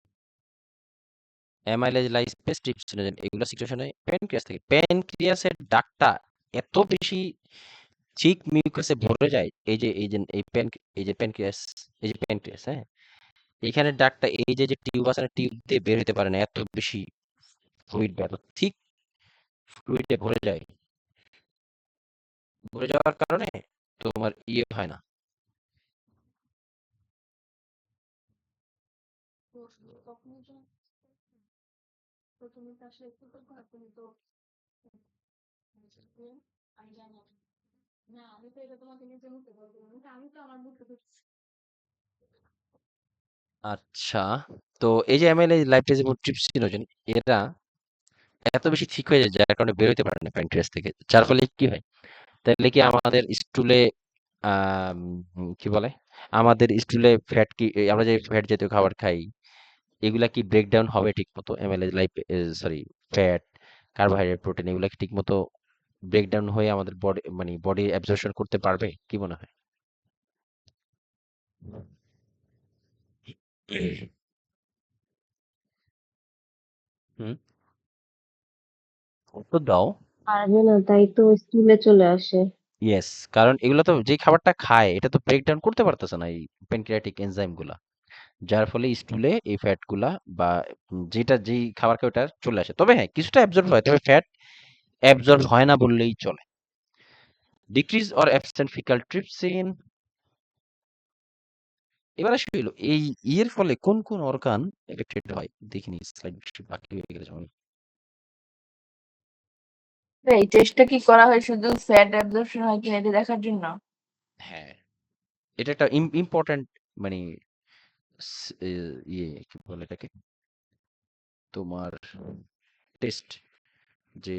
অ্যামাইলেজ লাইপেজ ট্রিপসিনোজেন এগুলো সিক্রেশন হয় প্যানক্রিয়াস থেকে। প্যানক্রিয়াসের ডাকটা এত বেশি ঠিক মিউকাসে ভরে যায়, এই যে প্যানক্রিয়াস, এই যে প্যানক্রিয়াস, হ্যাঁ, এখানে ডাকটা এই যে যে টিউব আছে না, টিউব দিয়ে বের হতে পারে না, এত বেশি ফ্লুইড এত ঠিক ফ্লুইডে ভরে যায়। ভরে যাওয়ার কারণে তোমার ইয়ে হয় না। আচ্ছা, তো এই যে অ্যামাইলেজ লাইপেজ এবং ট্রিপসিনোজেন এরা এত বেশি ঠিক হয়ে যায় যার কারণে বের হতে পারে না প্যানক্রিয়াস থেকে, যার ফলে কি হয়, তাহলে কি আমাদের স্টুলে আম, কি বলে, আমাদের স্টুলে ফ্যাট কি আমরা যে ফ্যাট জাতীয় খাবার খাই এগুলা কি ব্রেকডাউন হবে ঠিক মতো? অ্যামাইলেজ লাইপ সরি ফ্যাট, কার্বোহাইড্রেট, প্রোটিন এগুলা কি ঠিক মতো ব্রেকডাউন হয়ে আমাদের বডি মানে বডি অ্যাবজর্পশন করতে পারবে কি মনে হয়? হুম, উত্তর দাও। পারবে না, তাই তো স্কুলে চলে আসে। ইয়েস, কারণ এগুলো তো যে খাবারটা খায় এটা তো ব্রেকডাউন করতে পারতেছে না এই প্যানক্রিয়াটিক এনজাইম গুলা, যার ফলে স্টুলে এই ফ্যাট গুলা বা যেটা যেই খাবার খায় ওটা চলে আসে। তবে হ্যাঁ, কিছুটা অ্যাবজর্ব হয়, তবে ফ্যাট অ্যাবজর্ব হয় না বললেই চলে। Decrease or absent faecal trypsin. এবার আসি হইলো এই ইয়ের ফলে কোন কোন অর্গান এফেক্টেড হয় দেখিনি, স্লাইড বাকি হয়ে গেলে যেমন। এই টেস্টটা কি করা হয় শুধু ফ্যাট অ্যাবজর্পশন হয় কিনা এটা দেখার জন্য? হ্যাঁ, এটা একটা ইম্পর্ট্যান্ট মানে ইয়ে কি বলে এটাকে, তোমার টেস্ট, যে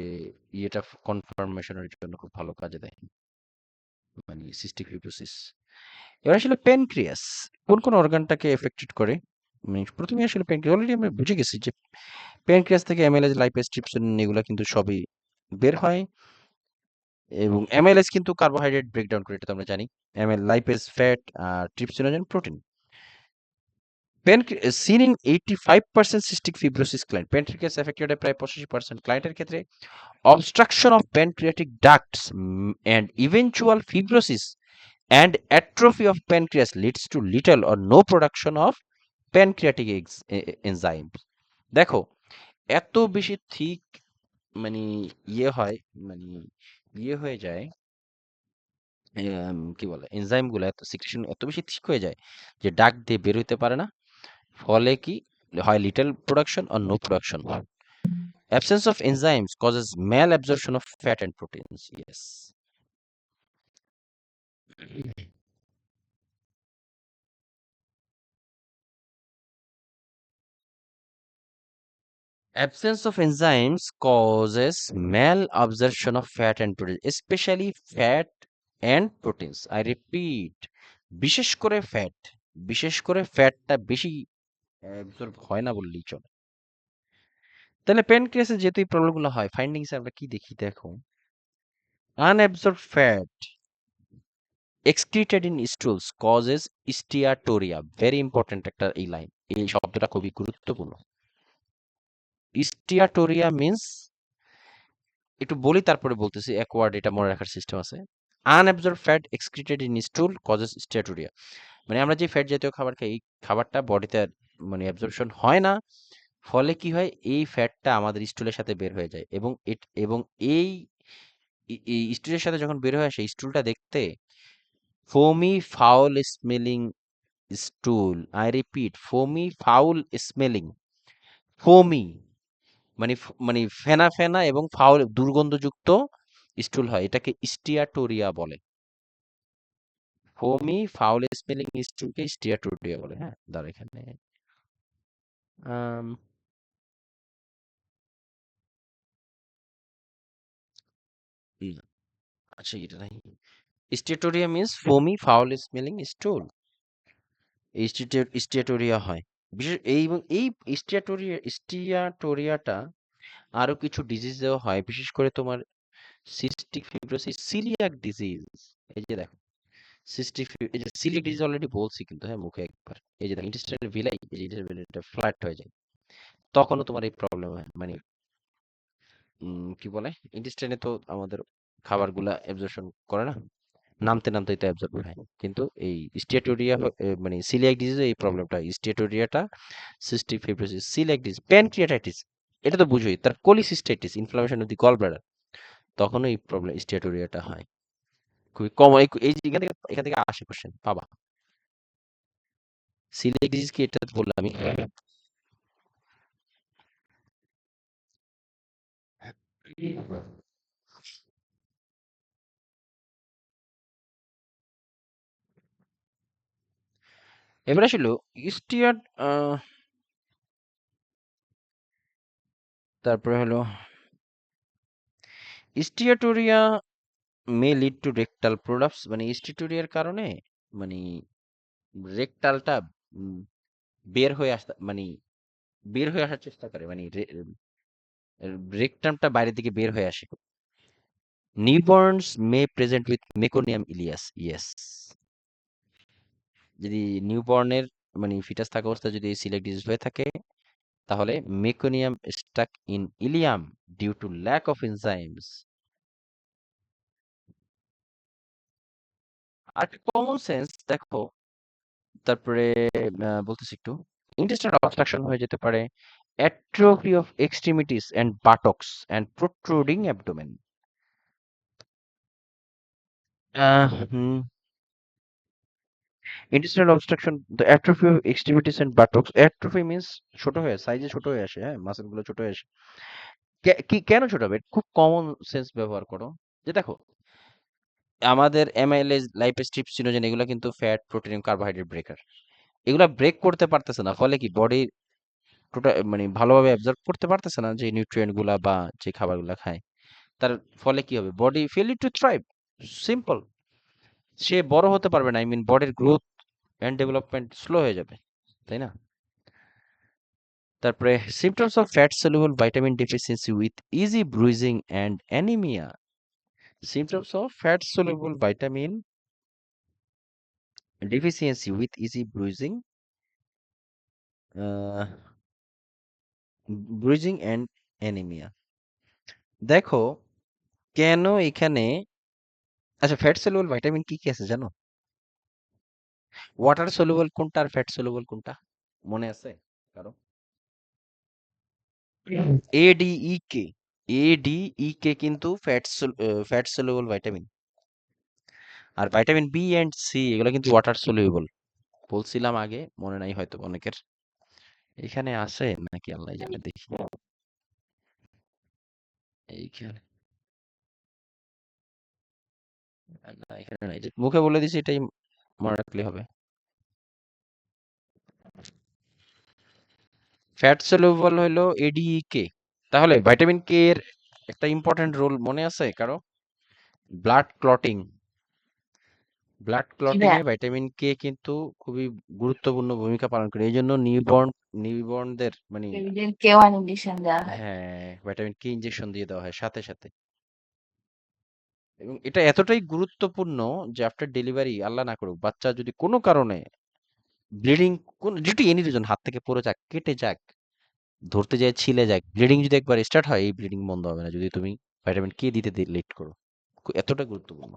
ইয়েটা কনফার্মেশনের জন্য খুব ভালো কাজে দেয়, মানে সিস্টিক ফিব্রোসিস। এবার আসলে প্যানক্রিয়াস কোন কোন অর্গানটাকে এফেক্টেড করে, মানে প্রথমে আসলে প্যানক্রিয়াস অলরেডি আমরা বুঝে গেছি যে প্যানক্রিয়াস থেকে অ্যামাইলেজ লাইপেজ ট্রিপসিন এগুলা কিন্তু সবই বের হয়, এবং অ্যামাইলেজ কিন্তু কার্বোহাইড্রেট ব্রেকডাউন করে, এটা তো আমরা জানি। লাইপেজ ফ্যাট আর trypsinogen protein. seen in 85% cystic fibrosis client, pancreas affected হয় প্রায় 85% ক্লায়েন্টের ক্ষেত্রে। obstruction of pancreatic ducts and eventual fibrosis and atrophy of pancreas leads to little or no production of pancreatic enzymes. দেখো, এত বেশি ঠিক মানে ইয়ে হয়, মানে ইয়ে হয়ে যায়, কি বলে এনজাইম গুলো এত সিক্রেশন এত বেশি ঠিক হয়ে যায় যে ডাক দিয়ে বের হইতে পারে না, ফলে কি হয়, little production or no production. Absence of enzymes causes malabsorption of fat and proteins. Yes. Absence of enzymes causes malabsorption of fat and proteins, especially fat and proteins. I repeat, বিশেষ করে ফ্যাট, বিশেষ করে ফ্যাটটা বেশি absorb হয় না বললেই চলে। তাহলে প্যানক্রিয়াসে যেহেতু এই প্রবলেমগুলো হয়, ফাইন্ডিংস আমরা কি দেখি দেখো, unabsorbed fat excreted in stools causes steatorrhea. Very important একটা এই লাইন, এই শব্দটা খুবই গুরুত্বপূর্ণ। স্টিয়াটোরিয়া মিন্স, একটু বলি তারপরে বলতেছি, এক ওয়ার্ড এটা মনে রাখার সিস্টেম আছে। Unabsorbed fat excreted in stool causes steatorrhoea, মানে আমরা যে ফ্যাট জাতীয় খাবার খাই এই খাবারটা বডিতে মানে অ্যাবজর্পশন হয় না, ফলে কি হয় এই ফ্যাটটা আমাদের স্টুলের সাথে বের হয়ে যায়, এবং এবং এই এই স্টুলের সাথে যখন বের হয়ে আসে স্টুলটা দেখতে foamy foul smelling স্টুল। I repeat, foamy foul smelling, foamy মানে মানে ফেনা ফেনা এবং ফাউল দুর্গন্ধযুক্ত স্টুল হয়, এটাকে স্টিয়াটোরিয়া বলে। ফোমি ফাউল স্মেলিং স্টুলকে স্টিয়াটোরিয়া বলে। হ্যাঁ, দাঁড়া এখানে আম, না, আচ্ছা এটা নাই। Steatorrhoea means foamy foul smelling stool, steatorrhoea হয় বিশেষ এই, এবং এই স্টিয়াটোরিয়াটা আরো কিছু ডিজিজেও হয়, বিশেষ করে তোমার সিস্টিক ফিব্রোসিস, সিলিয়াক ডিজিজ। এই যে দেখো সিস্টিক, এই যে সিলিয়াক ডিজিজ অলরেডি বলছি কিন্তু, হ্যাঁ মুখে একবার, এই যে দেখো ইন্টেস্টাইনাল ভিলাই, এই যে ইন্টেস্টাইনাল ফ্ল্যাট হয়ে যায়, তখনও তোমার এই প্রবলেম হয়, মানে কি বলে, ইন্টেস্টাইনে তো আমাদের খাবারগুলা অ্যাবজর্পশন করে না, নামতে নামতেই তো অ্যাবজর্ব হয়। কিন্তু এই স্টেটোরিয়া, মানে সিলিয়াক ডিজিজে এই প্রবলেমটা, স্টেটোরিয়াটা, cystic fibrosis, coeliac disease, pancreatitis, এটা তো বুঝোই, তার cholecystitis, inflammation of the gall bladder, তখনও এই প্রবলেম স্টেটোরিয়াটা হয়। খুবই কম, এই যে এখান থেকে আসে কোশ্চেন পাবা। সিলিয়াক ডিজিজ কি, এটা তো বললাম আমি। এবার আসলে স্টিয়ার্ড, তারপরে হলো steatorrhoea may lead to rectal prolapse, মানে স্টিটোরিয়ার কারণে মানে রেকটালটা বের হয়ে আসতে, মানে বের হয়ে আসার চেষ্টা করে, মানে রেকটামটা বাইরের দিকে বের হয়ে আসে। Newborns may present with meconium ileus, yes. যদি নিউবর্নের, মানে ফিটাস থাকা অবস্থায় যদি সিলেক ডিজিজ হয়ে থাকে, তাহলে meconium stuck in ileum due to lack of enzymes. আর কমন সেন্স দেখো, তারপরে বলতেছি একটু, ইন্টেস্টাইনাল অবস্ট্রাকশন হয়ে যেতে পারে, atrophy of extremities and buttocks and protruding abdomen. Intestinal obstruction, the atrophy of extremities and buttocks. Atrophy means ছোট হয়ে, সাইজে ছোট হয়ে আসে, হ্যাঁ, মাসেল গুলো ছোট হয়ে আসে। কেন ছোট হবে? খুব কমন সেন্স ব্যবহার করো, যে দেখো আমাদের এমআইএলএস, লাইপেজ, ট্রিপসিনোজেন, এগুলো কিন্তু ফ্যাট, প্রোটিন, কার্বোহাইড্রেট ব্রেকার। এগুলা ব্রেক করতে পারতেছে না, ফলে কি বডি টোটাল, মানে ভালোভাবে অ্যাবজর্ব করতে পারতেছে না যে নিউট্রিয়েন্ট গুলা বা যে খাবারগুলা খায়। তার ফলে কি হবে? Body fail to thrive, simple. সে বড় হতে পারবে না, আই মিন বডির গ্রোথ এন্ড ডেভেলপমেন্ট স্লো হয়ে যাবে, তাই না? তারপরে symptoms of fat soluble vitamin deficiency with easy bruising and anaemia. Symptoms of fat soluble vitamin deficiency with easy bruising and anemia. দেখো কেন এখানে, আচ্ছা, ফ্যাট সলিউবল ভাইটামিন কি কি আছে জানো? ওয়াটার সলিউবল কোনটা আর ফ্যাট সলিউবল কোনটা মনে আছে কারো? এডিই কে, এডিই কে কিন্তু ফ্যাট সলিউবল ভাইটামিন, আর ভিটামিন বি এন্ড সি এগুলো কিন্তু ওয়াটার সলিউবল। বলছিলাম আগে, মনে নাই হয়তো অনেকের। এখানে আছে নাকি আল্লাহ জানে, দেখি। এইখানে না, এখানে নাই, যে মুখে বলে দিছি এটাই মনে রাখলে হবে। ফ্যাট সলিউবল হলো এডিই কে। তাহলে ভিটামিন কে এর একটা ইম্পর্টেন্ট রোল মনে আছে কারো? ব্লাড ক্লটিং, ব্লাড জি ক্লটিং ভাইয়া। এ ভিটামিন কে কিন্তু খুবই গুরুত্বপূর্ণ ভূমিকা পালন করে। এই জন্য নিউবর্নদের, মানে বেবিদের K1 ইনজেকশন দেওয়া হয়। হ্যাঁ, ভিটামিন কে ইনজেকশন দিয়ে দেওয়া হয় সাথে সাথে। এবং এটা এতটাই গুরুত্বপূর্ণ যে আফটার ডেলিভারি, আল্লাহ না করুক, বাচ্চা যদি কোনো কারণে ব্লিডিং, কোন ডিউ টু এনি রিজন, হাত থেকে পড়ে যাক, কেটে যাক, ধরতে যায় ছিলে যাক, ব্লিডিং যদি একবার স্টার্ট হয়, এই ব্লিডিং বন্ধ হবে না যদি তুমি ভিটামিন কে দিতে লেট করো। এতটা গুরুত্বপূর্ণ।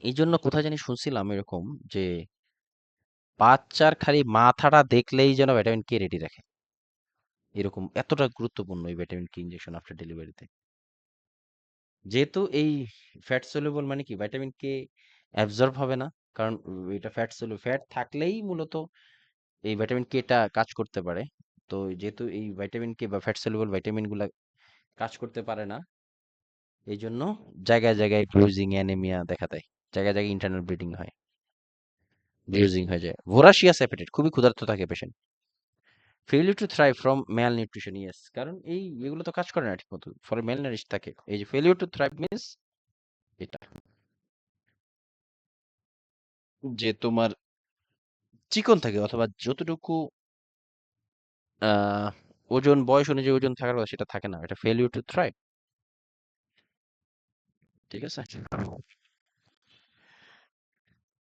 এই জন্য কোথায় জানি শুনছিলাম এরকম, যে বাচ্চার খালি মাথাটা দেখলেই যেন ভিটামিন কে রেডি রাখে, এরকম এতটা গুরুত্বপূর্ণ এই ভিটামিন কে ইনজেকশন আফটার ডেলিভারিতে। যেহেতু এই ফ্যাট সলিউবল, মানে কি ভিটামিন কে অ্যাবজর্ব হবে না, কারণ এটা ফ্যাট সলিউবল, ফ্যাট থাকলেই মূলত এই ভিটামিন কেটা কাজ করতে পারে। তো যেহেতু এই ভিটামিন কে বা ফ্যাট সলিউবল ভিটামিন গুলা কাজ করতে পারে না, এই জন্য জায়গায় জায়গায় ব্রুজিং, অ্যানিমিয়া দেখা দেয়, জায়গায় জায়গায় ইন্টারনাল ব্লিডিং হয়, ব্রুজিং হয়ে যায়। ভোরাশিয়াস অ্যাপেটাইট, খুবই ক্ষুধার্ত থাকে patient. Failure to thrive from malnutrition, yes, কারণ এই এগুলো তো কাজ করে না ঠিক মতো, ফলে ম্যাল নারিশ থাকে। এই যে ফেইলিউর টু থ্রাইভ মিন্স এটা, যে তোমার চিকন থাকে, অথবা যতটুকু আহ ওজন, বয়স অনুযায়ী ওজন থাকার কথা সেটা থাকে না, এটা ফেইলিউর টু থ্রাইভ। ঠিক আছে।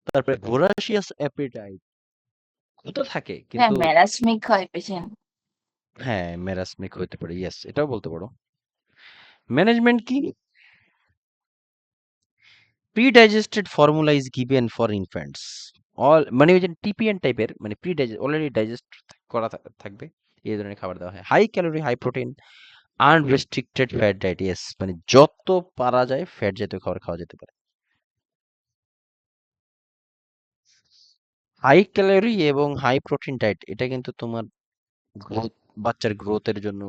তারপরে ভোরাশিয়াস অ্যাপেটাইট, তো থাকে হ্যাঁ, কিন্তু ম্যারাসমিক হয় পেশেন্ট। হ্যাঁ মেরাসমিক হইতে পারে, ইয়েস, এটাও বলতে পারো। ম্যানেজমেন্ট কি? Pre-digested formula is given for infants. All মানে ওই যে টিপিএন টাইপের, মানে অলরেডি ডাইজেস্ট করা থাকবে এই ধরনের খাবার দেওয়া হয়। High calorie, high protein, unrestricted fat diet, yes, মানে যত পারা যায় ফ্যাট জাতীয় খাবার খাওয়া যেতে পারে। হাই ক্যালোরি এবং হাই প্রোটিন ডায়েট এটা কিন্তু তোমার গ্রোথ, বাচ্চার গ্রোথের জন্য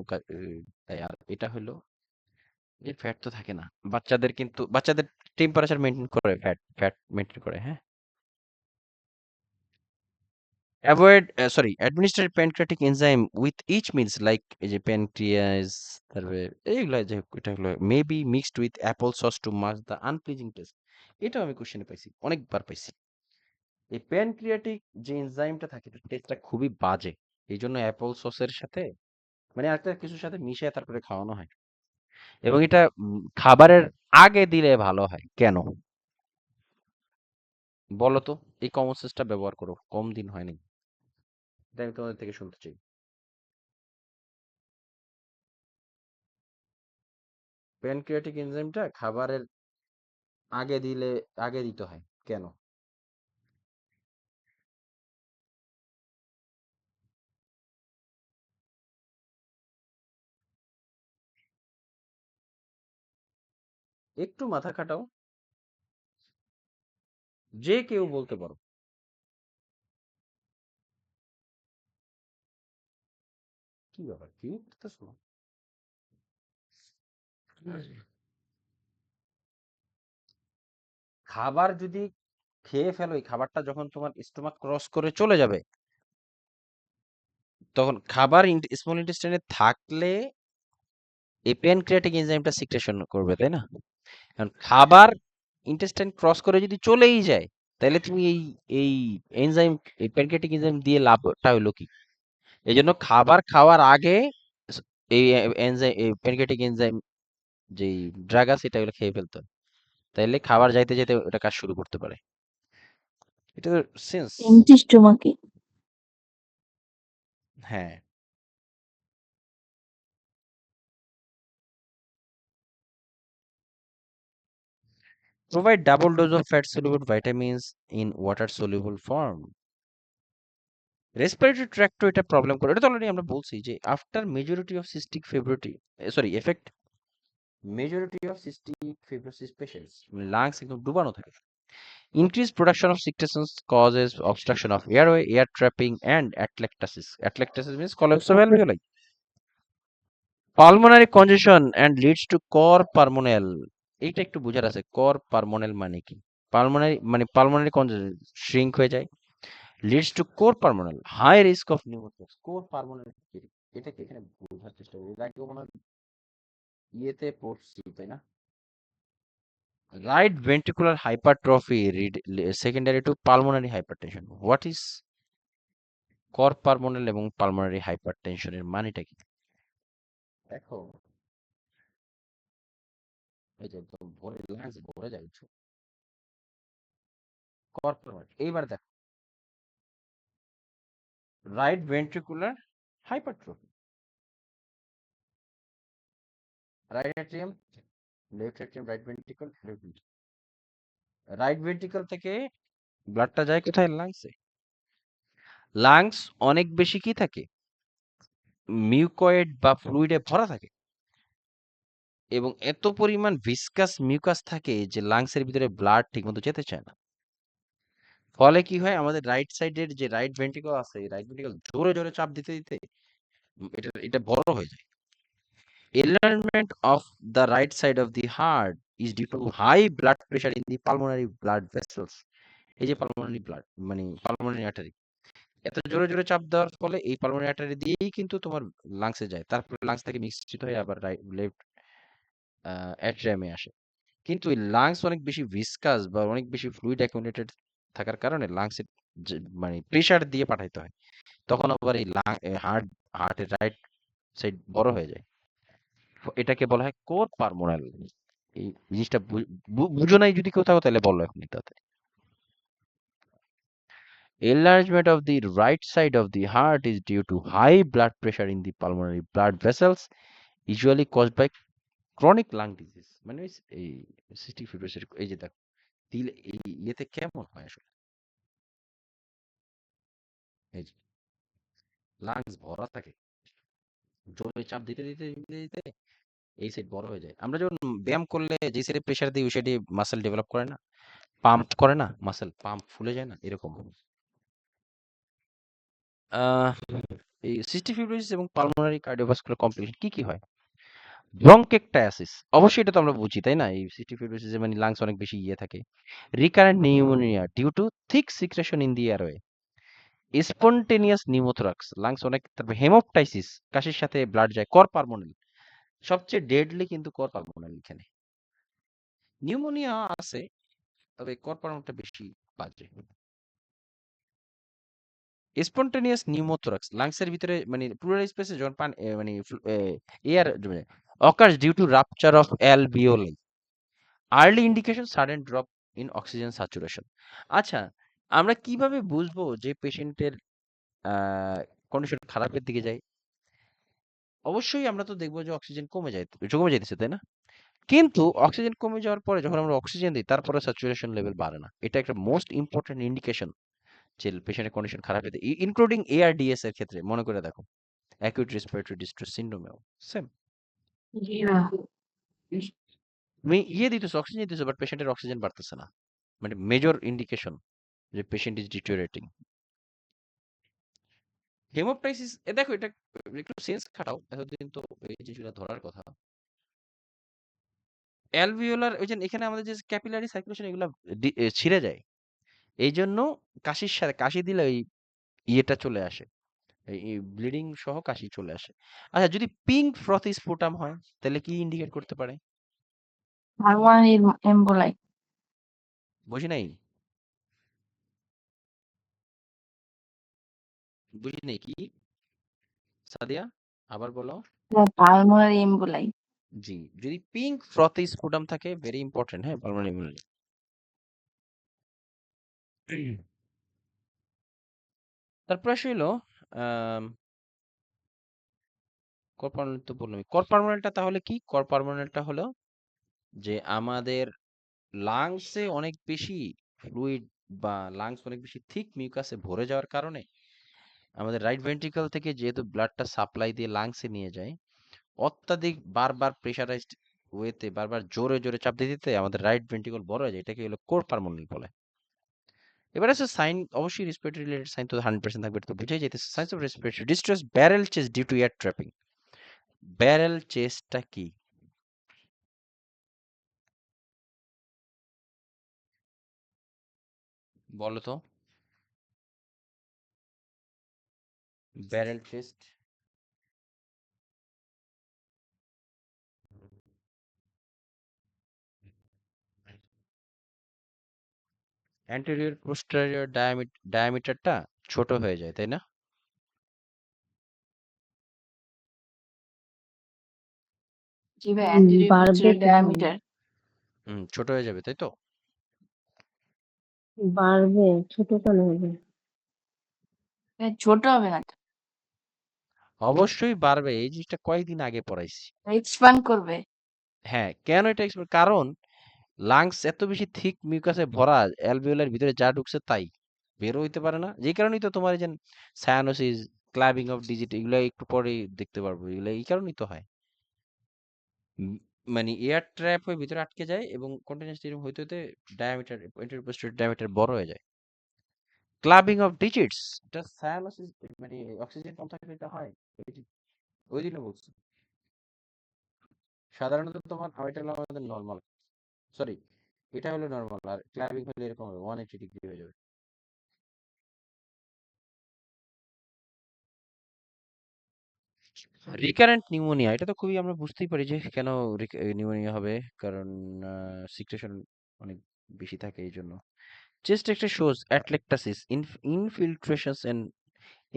দেয়। আর এটা হলো যে ফ্যাট তো থাকে না, বাচ্চাদের কিন্তু বাচ্চাদের টেম্পারেচার মেনটেন করে, ফ্যাট ফ্যাট মেনটেন করে, হ্যাঁ। Avoid sorry administrate pancreatic enzyme with each meals like এই যে প্যানক্রিয়াস, তারপরে এইগুলা যে এটা হলো may be mixed with apple sauce to mask the unpleasing taste. এটাও আমি কোশ্চেনে পাইছি, অনেকবার পাইছি। এই প্যানক্রিয়াটিক যে এনজাইমটা থাকে এটা টেস্টটা খুবই বাজে, এই জন্য অ্যাপল সসের সাথে মানে একটা কিছুর সাথে মিশিয়ে তারপরে খাওয়ানো হয়। এবং এটা খাবারের আগে দিলে ভালো হয় কেন বলো তো? এই কমন সেন্সটা ব্যবহার করো, কম দিন হয়নি, এটা আমি তোমাদের থেকে শুনতে চাই। প্যানক্রিয়াটিক এনজাইমটা খাবারের আগে দিলে, আগে দিতে হয় কেন? একটু মাথা খাটাও, যে কেউ বলতে পারো। কি ব্যাপার, কি করতেছো? খাবার যদি খেয়ে ফেলো, এই খাবারটা যখন তোমার স্টোমাক ক্রস করে চলে যাবে, তখন খাবার স্মল ইন্টেস্টাইনে থাকলে এই প্যানক্রিয়াটিক এনজাইমটা সিক্রেশন করবে, তাই না? কারণ খাবার ইন্টেস্টাইন ক্রস করে যদি চলেই যায়, তাহলে তুমি এই এই এনজাইম, এই প্যানক্রিয়াটিক এনজাইম দিয়ে লাভটা হলো কি? এই জন্য খাবার খাওয়ার আগে স- এই এনজাইম, এই প্যানক্রিয়াটিক এনজাইম যে ড্রাগ আছে এটা খেয়ে ফেলতে হয়। তাইলে খাবার যাইতে যেতে ওটা কাজ শুরু করতে পারে। এটা তো সেন্স। এমটি স্টোমাকে। হ্যাঁ। Provide double dose of fat soluble vitamins in water soluble form. Respiratory tract এটা প্রবলেম করে, এটা তো অলরেডি আমরা বলছি যে আফটার মেজরিটি অফ সিস্টিক ফেব্রিটি sorry effect majority of cystic fibrosis patients lungs একদম ডুবানো থাকে। Increased production of secretions causes obstruction of airway, air trapping, and atelectasis. Atelectasis means collapse of alveoli. Pulmonary congestion and leads to cor pulmonale. এইটা একটু বোঝার আছে, কর পালমোনাল মানে কি? পালমোনারি মানে পালমোনারি কনজেশন শ্রিঙ্ক হয়ে যায়, leads to cor pulmonale high risk of pneumothorax. Cor pulmonale এটাকে এখানে বোঝার চেষ্টা করি, এর আগে মনে হয় ইয়েতে পড়ছি, তাই না? Right ventricular hypertrophy secondary to pulmonary hypertension. What is cor pulmonale এবং পালমোনারি হাইপারটেনশনের মানেটা কি? দেখো, এই যে একদম ভরে লাংস ভরে যায়, কর পালমোনাল। এইবার দেখো, right ventricular hypertrophy, right atrium, left atrium, right ventricle, left ventricle. Right ventricle থেকে ব্লাডটা যায় কোথায়? লাংসে। লাংস অনেক বেশি কি থাকে? মিউকয়েড বা ফ্লুইডে ভরা থাকে, এবং এত পরিমাণ ভিসকাস মিউকাস থাকে যে লাংসের ভিতরে ব্লাড ঠিকমতো যেতে চায় না। ফলে কি হয়, আমাদের রাইট সাইডের যে রাইট ভেন্ট্রিকল আছে, এই রাইট ভেন্ট্রিকল জোরে জোরে চাপ দিতে দিতে এটা এটা বড় হয়ে যায়। Enlargement of the right side of the heart is due to high blood pressure in the pulmonary blood vessels. এই যে পালমোনারি ব্লাড মানে পালমোনারি আর্টারি, এত জোরে জোরে চাপ দেওয়ার ফলে এই পালমোনারি আর্টারি দিয়েই কিন্তু তোমার লাংসে যায়, তারপরে লাংস থেকে মিশ্রিত হয়ে আবার রাইট লেফট অ্যাট্রিয়ামে আসে। কিন্তু এই লাংস অনেক বেশি ভিসকাস বা অনেক বেশি ফ্লুইড অ্যাকুমুলেটেড থাকার কারণে লাংসে মানে প্রেসার দিয়ে পাঠাইতে হয়, তখন আবার এই হার্টের রাইট সাইড বড় হয়ে যায়। এটাকে বলা হয় কোর পালমোনাল। এই জিনিসটা বুঝো নাই যদি কোথাও, তাহলে বলো এখন তাতে। Enlargement of the right side of the heart is due to high blood pressure in the pulmonary blood vessels, usually caused by chronic lung disease. মানে এই সিস্টিক ফিব্রোসিস এই যে দেখো দিল এই ইয়েতে কেমন হয় আসলে এই যে লাংস ভরা থাকে জোরে চাপ দিতে এই সাইড বড় হয়ে যায়। আমরা যখন ব্যায়াম করলে যে সাইডে প্রেসার দিই ওই সাইডে মাসেল ডেভেলপ করে না, পাম্প করে না, মাসেল পাম্প ফুলে যায় না এরকম। আহ এই সিস্টিক ফিব্রোসিস এবং পালমোনারি কার্ডিওভাস্কুলার কমপ্লিকেশন কি কি হয়? ব্রঙ্কেকটায়াসিস, অবশ্যই এটা তো আমরা বুঝি তাই না? এই সিস্টিক ফিব্রোসিসে মানে লাংস অনেক বেশি ইয়ে থাকে। Recurrent pneumonia due to thick secretion in the airway. Spontaneous pneumothorax, lungs অনেক। তারপর হেমোপটাইসিস, কাশির সাথে ব্লাড যায়। কর পালমোনাল, সবচেয়ে ডেডলি কিন্তু কর পালমোনাল এখানে। নিউমোনিয়া আছে, তবে কর পালমোনালটা বেশি বাজে। স্পন্টেনিয়াস নিউমোথোরাক্স, লাংসের ভিতরে মানে প্লুরাল স্পেসে যখন মানে air occurs due to rupture of alveoli. Early indication sudden drop in oxygen saturation. আচ্ছা, আমরা কিভাবে বুঝবো যে পেশেন্টের কন্ডিশন খারাপের দিকে যায়? অবশ্যই আমরা তো দেখবো যে অক্সিজেন কমে যাইতেছে তাই না? কিন্তু অক্সিজেন কমে যাওয়ার পরে যখন আমরা অক্সিজেন দিই তারপরে স্যাচুরেশন লেভেল বাড়ে না। এটা একটা মোস্ট ইম্পর্টেন্ট ইন্ডিকেশন যে পেশেন্টের কন্ডিশন খারাপ হতে, ইনক্লুডিং এআরডিএস এর ক্ষেত্রে মনে করে দেখো, অ্যাকিউট রেসপিরেটরি ডিস্ট্রেস সিন্ড্রোমেও সেম। জি ভাইয়া। তুমি ইয়ে দিতেছো, অক্সিজেন দিতেছো, বাট পেশেন্টের অক্সিজেন বাড়তেছে না, মানে মেজর ইন্ডিকেশন যে পেশেন্ট ইজ ডিটোরিয়েটিং। হেমোপটাইসিস এ দেখো, এটা একটু সেন্স খাটাও, এতদিন তো এই জিনিসগুলো ধরার কথা। অ্যালভিওলার ওই যে এখানে আমাদের যে ক্যাপিলারি সার্কুলেশন এগুলো ছিঁড়ে যায়, এই জন্য কাশির সাথে কাশি দিলে ওই ইয়েটা চলে আসে, এই ব্লিডিং সহ কাশি চলে আসে। আচ্ছা, যদি পিঙ্ক ফ্রথি স্পুটাম হয় তাহলে কি ইন্ডিকেট করতে পারে? পালমোনারি এম্বোলাই। বুঝি নাই, বুঝি নাই কি সাদিয়া, আবার বলো। পালমোনারি এম্বোলাই। জি, যদি পিঙ্ক ফ্রথি স্পুটাম থাকে, ভেরি ইম্পর্টেন্ট, হ্যাঁ, পালমোনারি ইমিউনিটি। তারপর আসে হলো কর্পারমেন্ট, তো বললাম কর্পারমেন্টটা তাহলে কি? কর্পারমেন্টটা হলো যে আমাদের লাংসে অনেক বেশি ফ্লুইড বা লাংস অনেক বেশি থিক মিউকাসে ভরে যাওয়ার কারণে আমাদের রাইট ভেন্ট্রিকল থেকে যেহেতু ব্লাডটা সাপ্লাই দিয়ে লাংসে নিয়ে যায়, অত্যাধিক বারবার প্রেসারাইজড ওয়েতে বারবার জোরে জোরে চাপ দিতে দিতে আমাদের রাইট ভেন্ট্রিকল বড় হয়ে যায়, এটাকে হলো কোর পালমোনাল বলে। এবার আছে সাইন, অবশ্যই রেসপিরেটরি রিলেটেড সাইন তো 100% থাকবে, এটা তো বুঝাই যাইতেছে। Signs of respiratory distress, barrel chest due to air trapping. Barrel চেস্টটা কি বলো তো? ব্যারেল চেস্ট অ্যান্টেরিয়র পোস্টেরিয়র ডায়ামিটারটা ছোট হয়ে যায় তাই না? জি ভাই, অ্যান্টেরিয়র বাড়বে পোস্টেরিয়র তো ভাই, ডায়ামিটার। ছোট হয়ে যাবে তাই তো? বাড়বে, ছোট কেন হবে? ছোট হবে না, অবশ্যই বাড়বে, এই জিনিসটা কয়েকদিন আগে পড়াইছি। এক্সপ্যান্ড করবে। হ্যাঁ, কেন এটা কারণ লাংস এত বেশি থিক মিউকাসে ভরা, অ্যালভিওলার ভিতরে যা ঢুকছে তাই বের হইতে পারে না, যে কারণেই তো তোমার এই যে সায়ানোসিস, ক্লাবিং অফ ডিজিট, এগুলো একটু পরেই দেখতে পারবো, এগুলো এই কারণেই তো হয়। উম, মানে এয়ার ট্র্যাপ হয়ে ভিতরে আটকে যায় এবং কন্টিনিউয়াসলি এরকম হইতে হইতে ডায়ামিটার, ইন্টারপোস্টেরিয়র ডায়ামিটার বড় হয়ে যায়। ক্লাবিং অফ ডিজিটস, এটা সায়ানোসিস, মানে অক্সিজেন কম থাকলে এটা হয়। ওই যে- ওই জন্য বলছি, সাধারণত তোমার এটা হলো আমাদের নর্মাল, সরি, এটা হলো নর্মাল, আর ক্লাবিং হলে এরকম হবে, 180 ডিগ্রি হয়ে যাবে। রিকারেন্ট নিউমোনিয়া, এটা তো খুবই আমরা বুঝতেই পারি যে কেন নিউমোনিয়া হবে, কারণ সিক্রেশন অনেক বেশি থাকে এই জন্য। চেস্ট একটা শোজ অ্যাটলেক্টাসিস, ইনফিল্ট্রেশনস এন্ড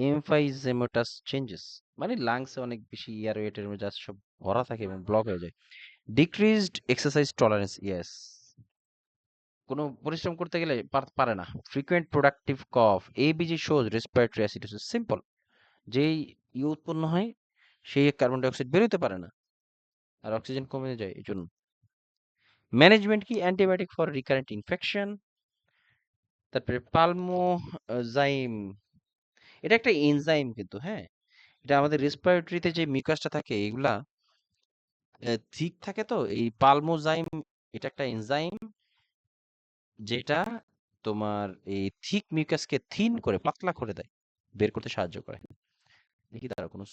এমফাইজেমাটাস চেঞ্জেস, মানে লাংসে অনেক বেশি এয়ার ওয়েটের মধ্যে যা সব ভরা থাকে এবং ব্লক হয়ে যায়। ডিক্রিজড এক্সারসাইজ টলারেন্স, ইয়েস, কোনো পরিশ্রম করতে গেলে পারে না। Frequent productive cough ABG shows respiratory acidosis simple. যেই উৎপন্ন হয় সেই কার্বন ডাই অক্সাইড বেরোতে পারে না আর অক্সিজেন কমে যায় এই জন্য। ম্যানেজমেন্ট কি অ্যান্টিবায়োটিক ফর রিকারেন্ট ইনফেকশন। তারপরে পালমোজাইম, এটা একটা এনজাইম কিন্তু, হ্যাঁ, এটা আমাদের রেসপিরেটরিতে যে মিউকাসটা থাকে এগুলা ঠিক থাকে, তো এই পালমোজাইম এটা একটা এনজাইম যেটা তোমার এই থিক মিউকাসকে থিন করে পাতলা করে দেয়, বের করতে সাহায্য করে। দেখি তারা কোনো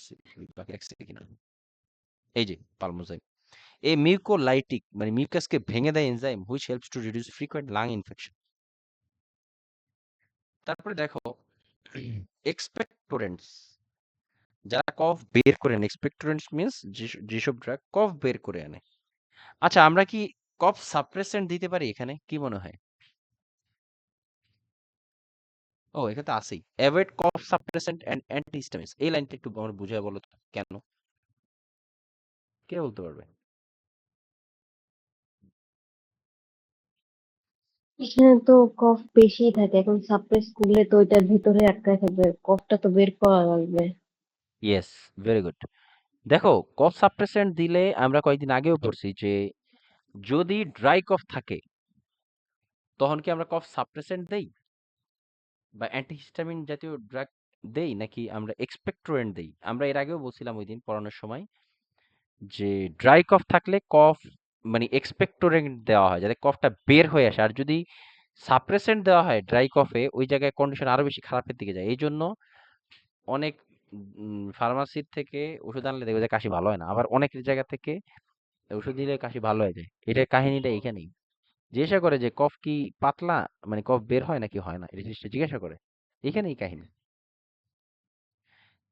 বাকি রাখছে কিনা। এই যে পালমোজাইম, এই মিউকোলাইটিক মানে মিউকাসকে ভেঙে দেয় enzyme which helps to reduce frequent lung infection. তারপরে দেখো এক্সপেক্টোরেন্টস, যারা কফ বের করে আনে। এক্সপেক্টোরেন্টস মিন্স যেসব ড্রাগ কফ বের করে আনে। আচ্ছা, আমরা কি কফ সাপ্রেসেন্ট দিতে পারি এখানে, কি মনে হয়? ও, এখানে তো আছেই, অ্যাভয়েড কফ সাপ্রেসেন্ট এন্ড অ্যান্টিহিস্টামিনস। এই লাইনটা একটু আমার বুঝায় বলো তো কেন, কে বলতে পারবে? এখানে তো কফ বেশি থাকে, এখন সাপ্রেস করলে তো ওইটার ভিতরে আটকায় থাকবে, কফটা তো বের করা লাগবে। Yes, very good. দেখো, কফ সাপ্রেসেন্ট দিলে আমরা কয়েকদিন আগেও পড়ছি যে যদি ড্রাই কফ থাকে তখন কি আমরা কফ সাপ্রেসেন্ট দেই বা অ্যান্টিহিস্টামিন জাতীয় ড্রাগ দেই, নাকি আমরা এক্সপেক্টোরেন্ট দেই? আমরা এর আগেও বলছিলাম ওই দিন পড়ানোর সময় যে ড্রাই কফ থাকলে কফ মানে এক্সপেক্টোরেন্ট দেওয়া হয় যাতে কফটা বের হয়ে আসে, আর যদি সাপ্রেসেন্ট দেওয়া হয় ড্রাই কফে ওই জায়গায় কন্ডিশন আরো বেশি খারাপের দিকে যায়। এই জন্য অনেক ফার্মাসির থেকে ওষুধ আনলে দেখবে যে কাশি ভালো হয় না, আবার অনেক জায়গা থেকে ওষুধ দিলে কাশি ভালো হয়ে যায়। এটার কাহিনীটা এখানেই। জিজ্ঞাসা করে যে কফ কি পাতলা, মানে কফ বের হয় নাকি হয় না, এটা জিনিসটা জিজ্ঞাসা করে। এখানেই কাহিনী।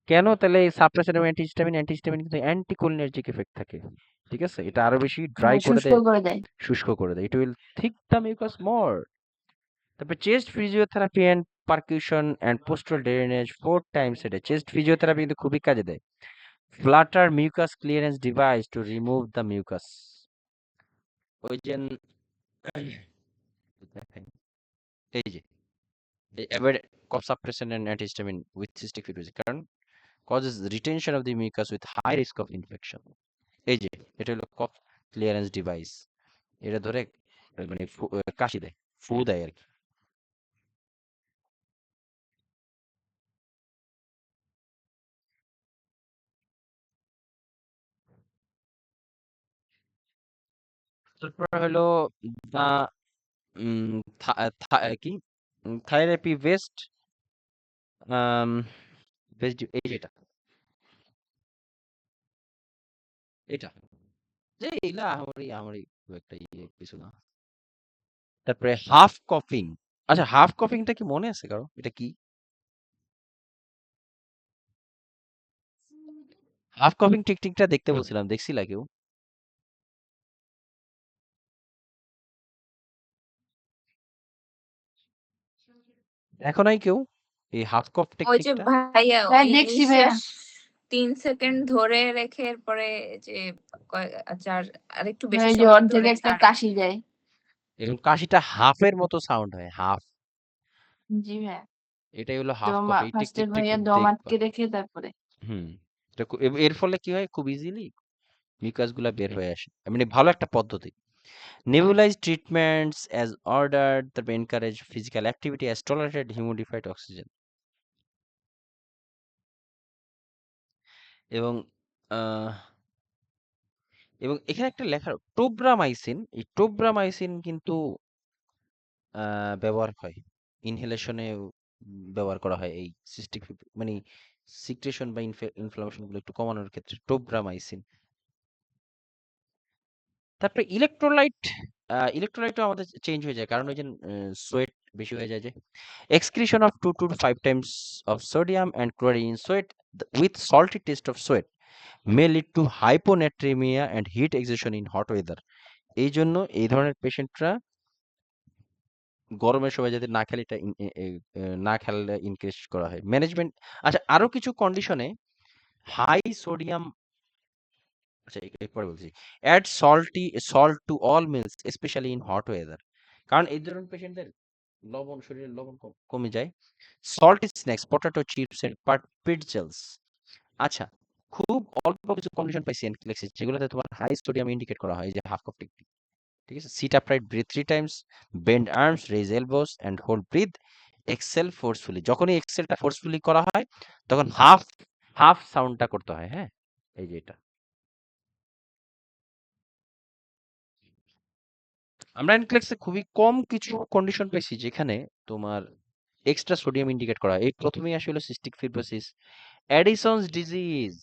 কেন তাহলে সাপ্রেসর এবং অ্যান্টিহিস্টামিন, অ্যান্টিহিস্টামিন কিন্তু অ্যান্টিকোলিনার্জিক এফেক্ট থাকে। ঠিক আছে, এটা আরো বেশি ড্রাই হ্যাঁ, করে শুষ্ক দেয়, করে দেয়। শুষ্ক করে দেয়। It will thick the mucus more. তারপর chest physiotherapy and percussion and postal drainage 4 times a day. Chest physiotherapy কিন্তু খুবই কাজে দেয়। Flutter mucus clearance device to remove the mucus. ওই যে এই যে avoid cough suppression and antihistamine with cystic fibrosis, কারণ causes retention of the mucus with high risk of infection. এই যে এটা হলো কফ ক্লিয়ারেন্স ডিভাইস, এটা ধরে মানে কাশি দেয়, ফু দেয় আর কি। তারপর হলো দা কি থাইরাপি ভেস্ট, ভেস্ট এই যেটা, এটা যে এগুলা আমারই আমারই খুব একটা কিছু না। তারপরে হাফ কফিং। আচ্ছা, হাফ কফিংটা কি মনে আছে কারো, এটা কি? হাফ কফিং টেকনিকটা দেখতে বলছিলাম, দেখছিলা কেউ? দেখো নাই কেউ এই হাফ কফ ওই যে টেকনিকটা? ভাইয়া হ্যাঁ, ওই দেখছি ভাইয়া। নিঃশ্বাস ৩ সেকেন্ড ধরে রেখে এরপরে যে আচ্ছা আর একটু বেশি ওই যে সময় অর্ধেক ধরে একটা ছাড়ে। কাশি যায়। এরকম কাশিটা হাফের মতো সাউন্ড হয়, হাফ। জি ভাইয়া। এটাই হলো হাফ দম কফ। এই ফার্স্টে টেকনিকটা ভাইয়া একটু দম দেখবা। আটকে রেখে তারপরে। হুম, এটা এর ফলে কি হয়, খুব ইজিলি মিউকাস গুলা বের হয়ে আসে, মানে ভালো একটা পদ্ধতি। নেবুলাইজ ট্রিটমেন্টস অ্যাজ অর্ডার্ড, তারপর encourage physical activity as tolerated humidified oxygen. এবং আহ, এবং এখানে একটা লেখা টোব্রামাইসিন, এই টোব্রামাইসিন কিন্তু ব্যবহার হয় ইনহেলেশনে, ব্যবহার করা হয় এই সিস্টিক মানে সিক্রেশন বা ইনফ্লামেশন গুলো একটু কমানোর ক্ষেত্রে টোব্রামাইসিন। তারপরে ইলেকট্রোলাইট, ইলেকট্রোলাইটও আমাদের চেঞ্জ হয়ে যায়, কারণ ওই যে সোয়েট বেশি হয়ে যায় যে। Excretion of 2 to 5 times of sodium and chlorine in sweat with salty taste of sweat may lead to hyponatremia and heat exhaustion in hot weather. এই জন্য এই ধরনের পেশেন্টরা গরমের সময় যাতে না খেলে এটা না খেলে ইনক্রিজ করা হয়। ম্যানেজমেন্ট, আচ্ছা আরো কিছু কন্ডিশনে হাই সোডিয়াম, আচ্ছা পরে বলছি। Add salt to all meals specially in hot weather. কারণ এই ধরনের পেশেন্টদের লবণ শরীরের লবণ কমে যায়। সল্টি স্ন্যাক্স, পটেটো চিপস এর প্রিটজেলস। আচ্ছা, খুব অল্প কিছু কন্ডিশন পাইছি এনক্লেক্সিস যেগুলোতে তোমার হাই সোডিয়াম ইন্ডিকেট করা হয়, এই যে হাফ কাপ টেকনিক। ঠিক আছে, sit upright, breathe 3 times, bend arms, raise elbows and hold breath, exhale forcefully. যখনই এক্সেলটা ফোর্সফুলি করা হয় তখন হাফ হাফ সাউন্ডটা করতে হয়। হ্যাঁ, এই যে এটা আমরা এনক্লেক্সে খুবই কম কিছু কন্ডিশন পাইছি যেখানে তোমার এক্সট্রা সোডিয়াম ইন্ডিকেট করা হয়। এই প্রথমেই আসলে cystic fibrosis, Addison's disease,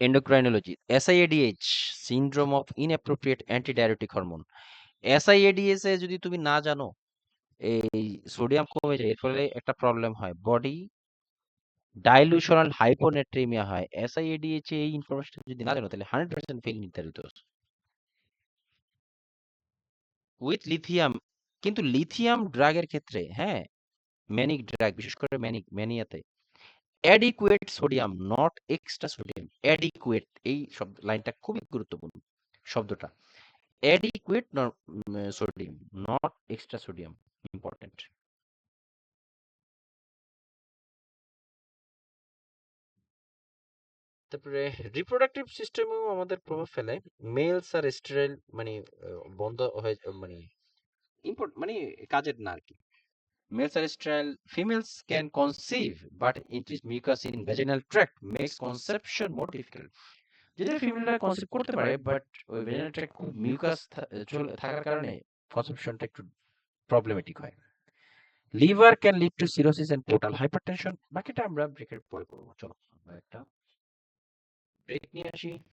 endocrinology, SIADH, syndrome of inappropriate antidiuretic hormone। SIADH এ যদি তুমি না জানো এই সোডিয়াম কমে যায়, এর ফলে একটা প্রবলেম হয়, বডি ডাইলুশনাল হাইপোনেট্রিমিয়া হয়। SIADH এই ইনফরমেশন যদি না জানো তাহলে 100% ফেল নির্ধারিত উইথ লিথিয়াম। কিন্তু লিথিয়াম ড্রাগের ক্ষেত্রে, হ্যাঁ, ম্যানিক ড্রাগ, বিশেষ করে ম্যানিয়াতে adequate sodium, not extra sodium. Adequate, এই শব্দ লাইনটা খুবই গুরুত্বপূর্ণ শব্দটা। Adequate sodium, not extra sodium, important. তারপরে রিপ্রোডাক্টিভ সিস্টেমেও আমাদের প্রভাব ফেলে। মেলস আর স্টেরাইল, মানে বন্ধ হয়ে, মানে মানে কাজের না আর কি। Males are sterile. Females can conceive, but increased mucus in vaginal tract makes conception more difficult. যদিও ফিমেলরা কনসিভ করতে পারে, বাট ওই ভেজিনাল ট্র্যাক্ট খুব মিউকাস থাকার কারণে কনসেপশনটা একটু প্রবলেমেটিক হয়। Liver can lead to cirrhosis and portal hypertension. বাকিটা আমরা ব্রেকের পরে করবো। চলো আমরা একটা ব্রেক নিয়ে আসি।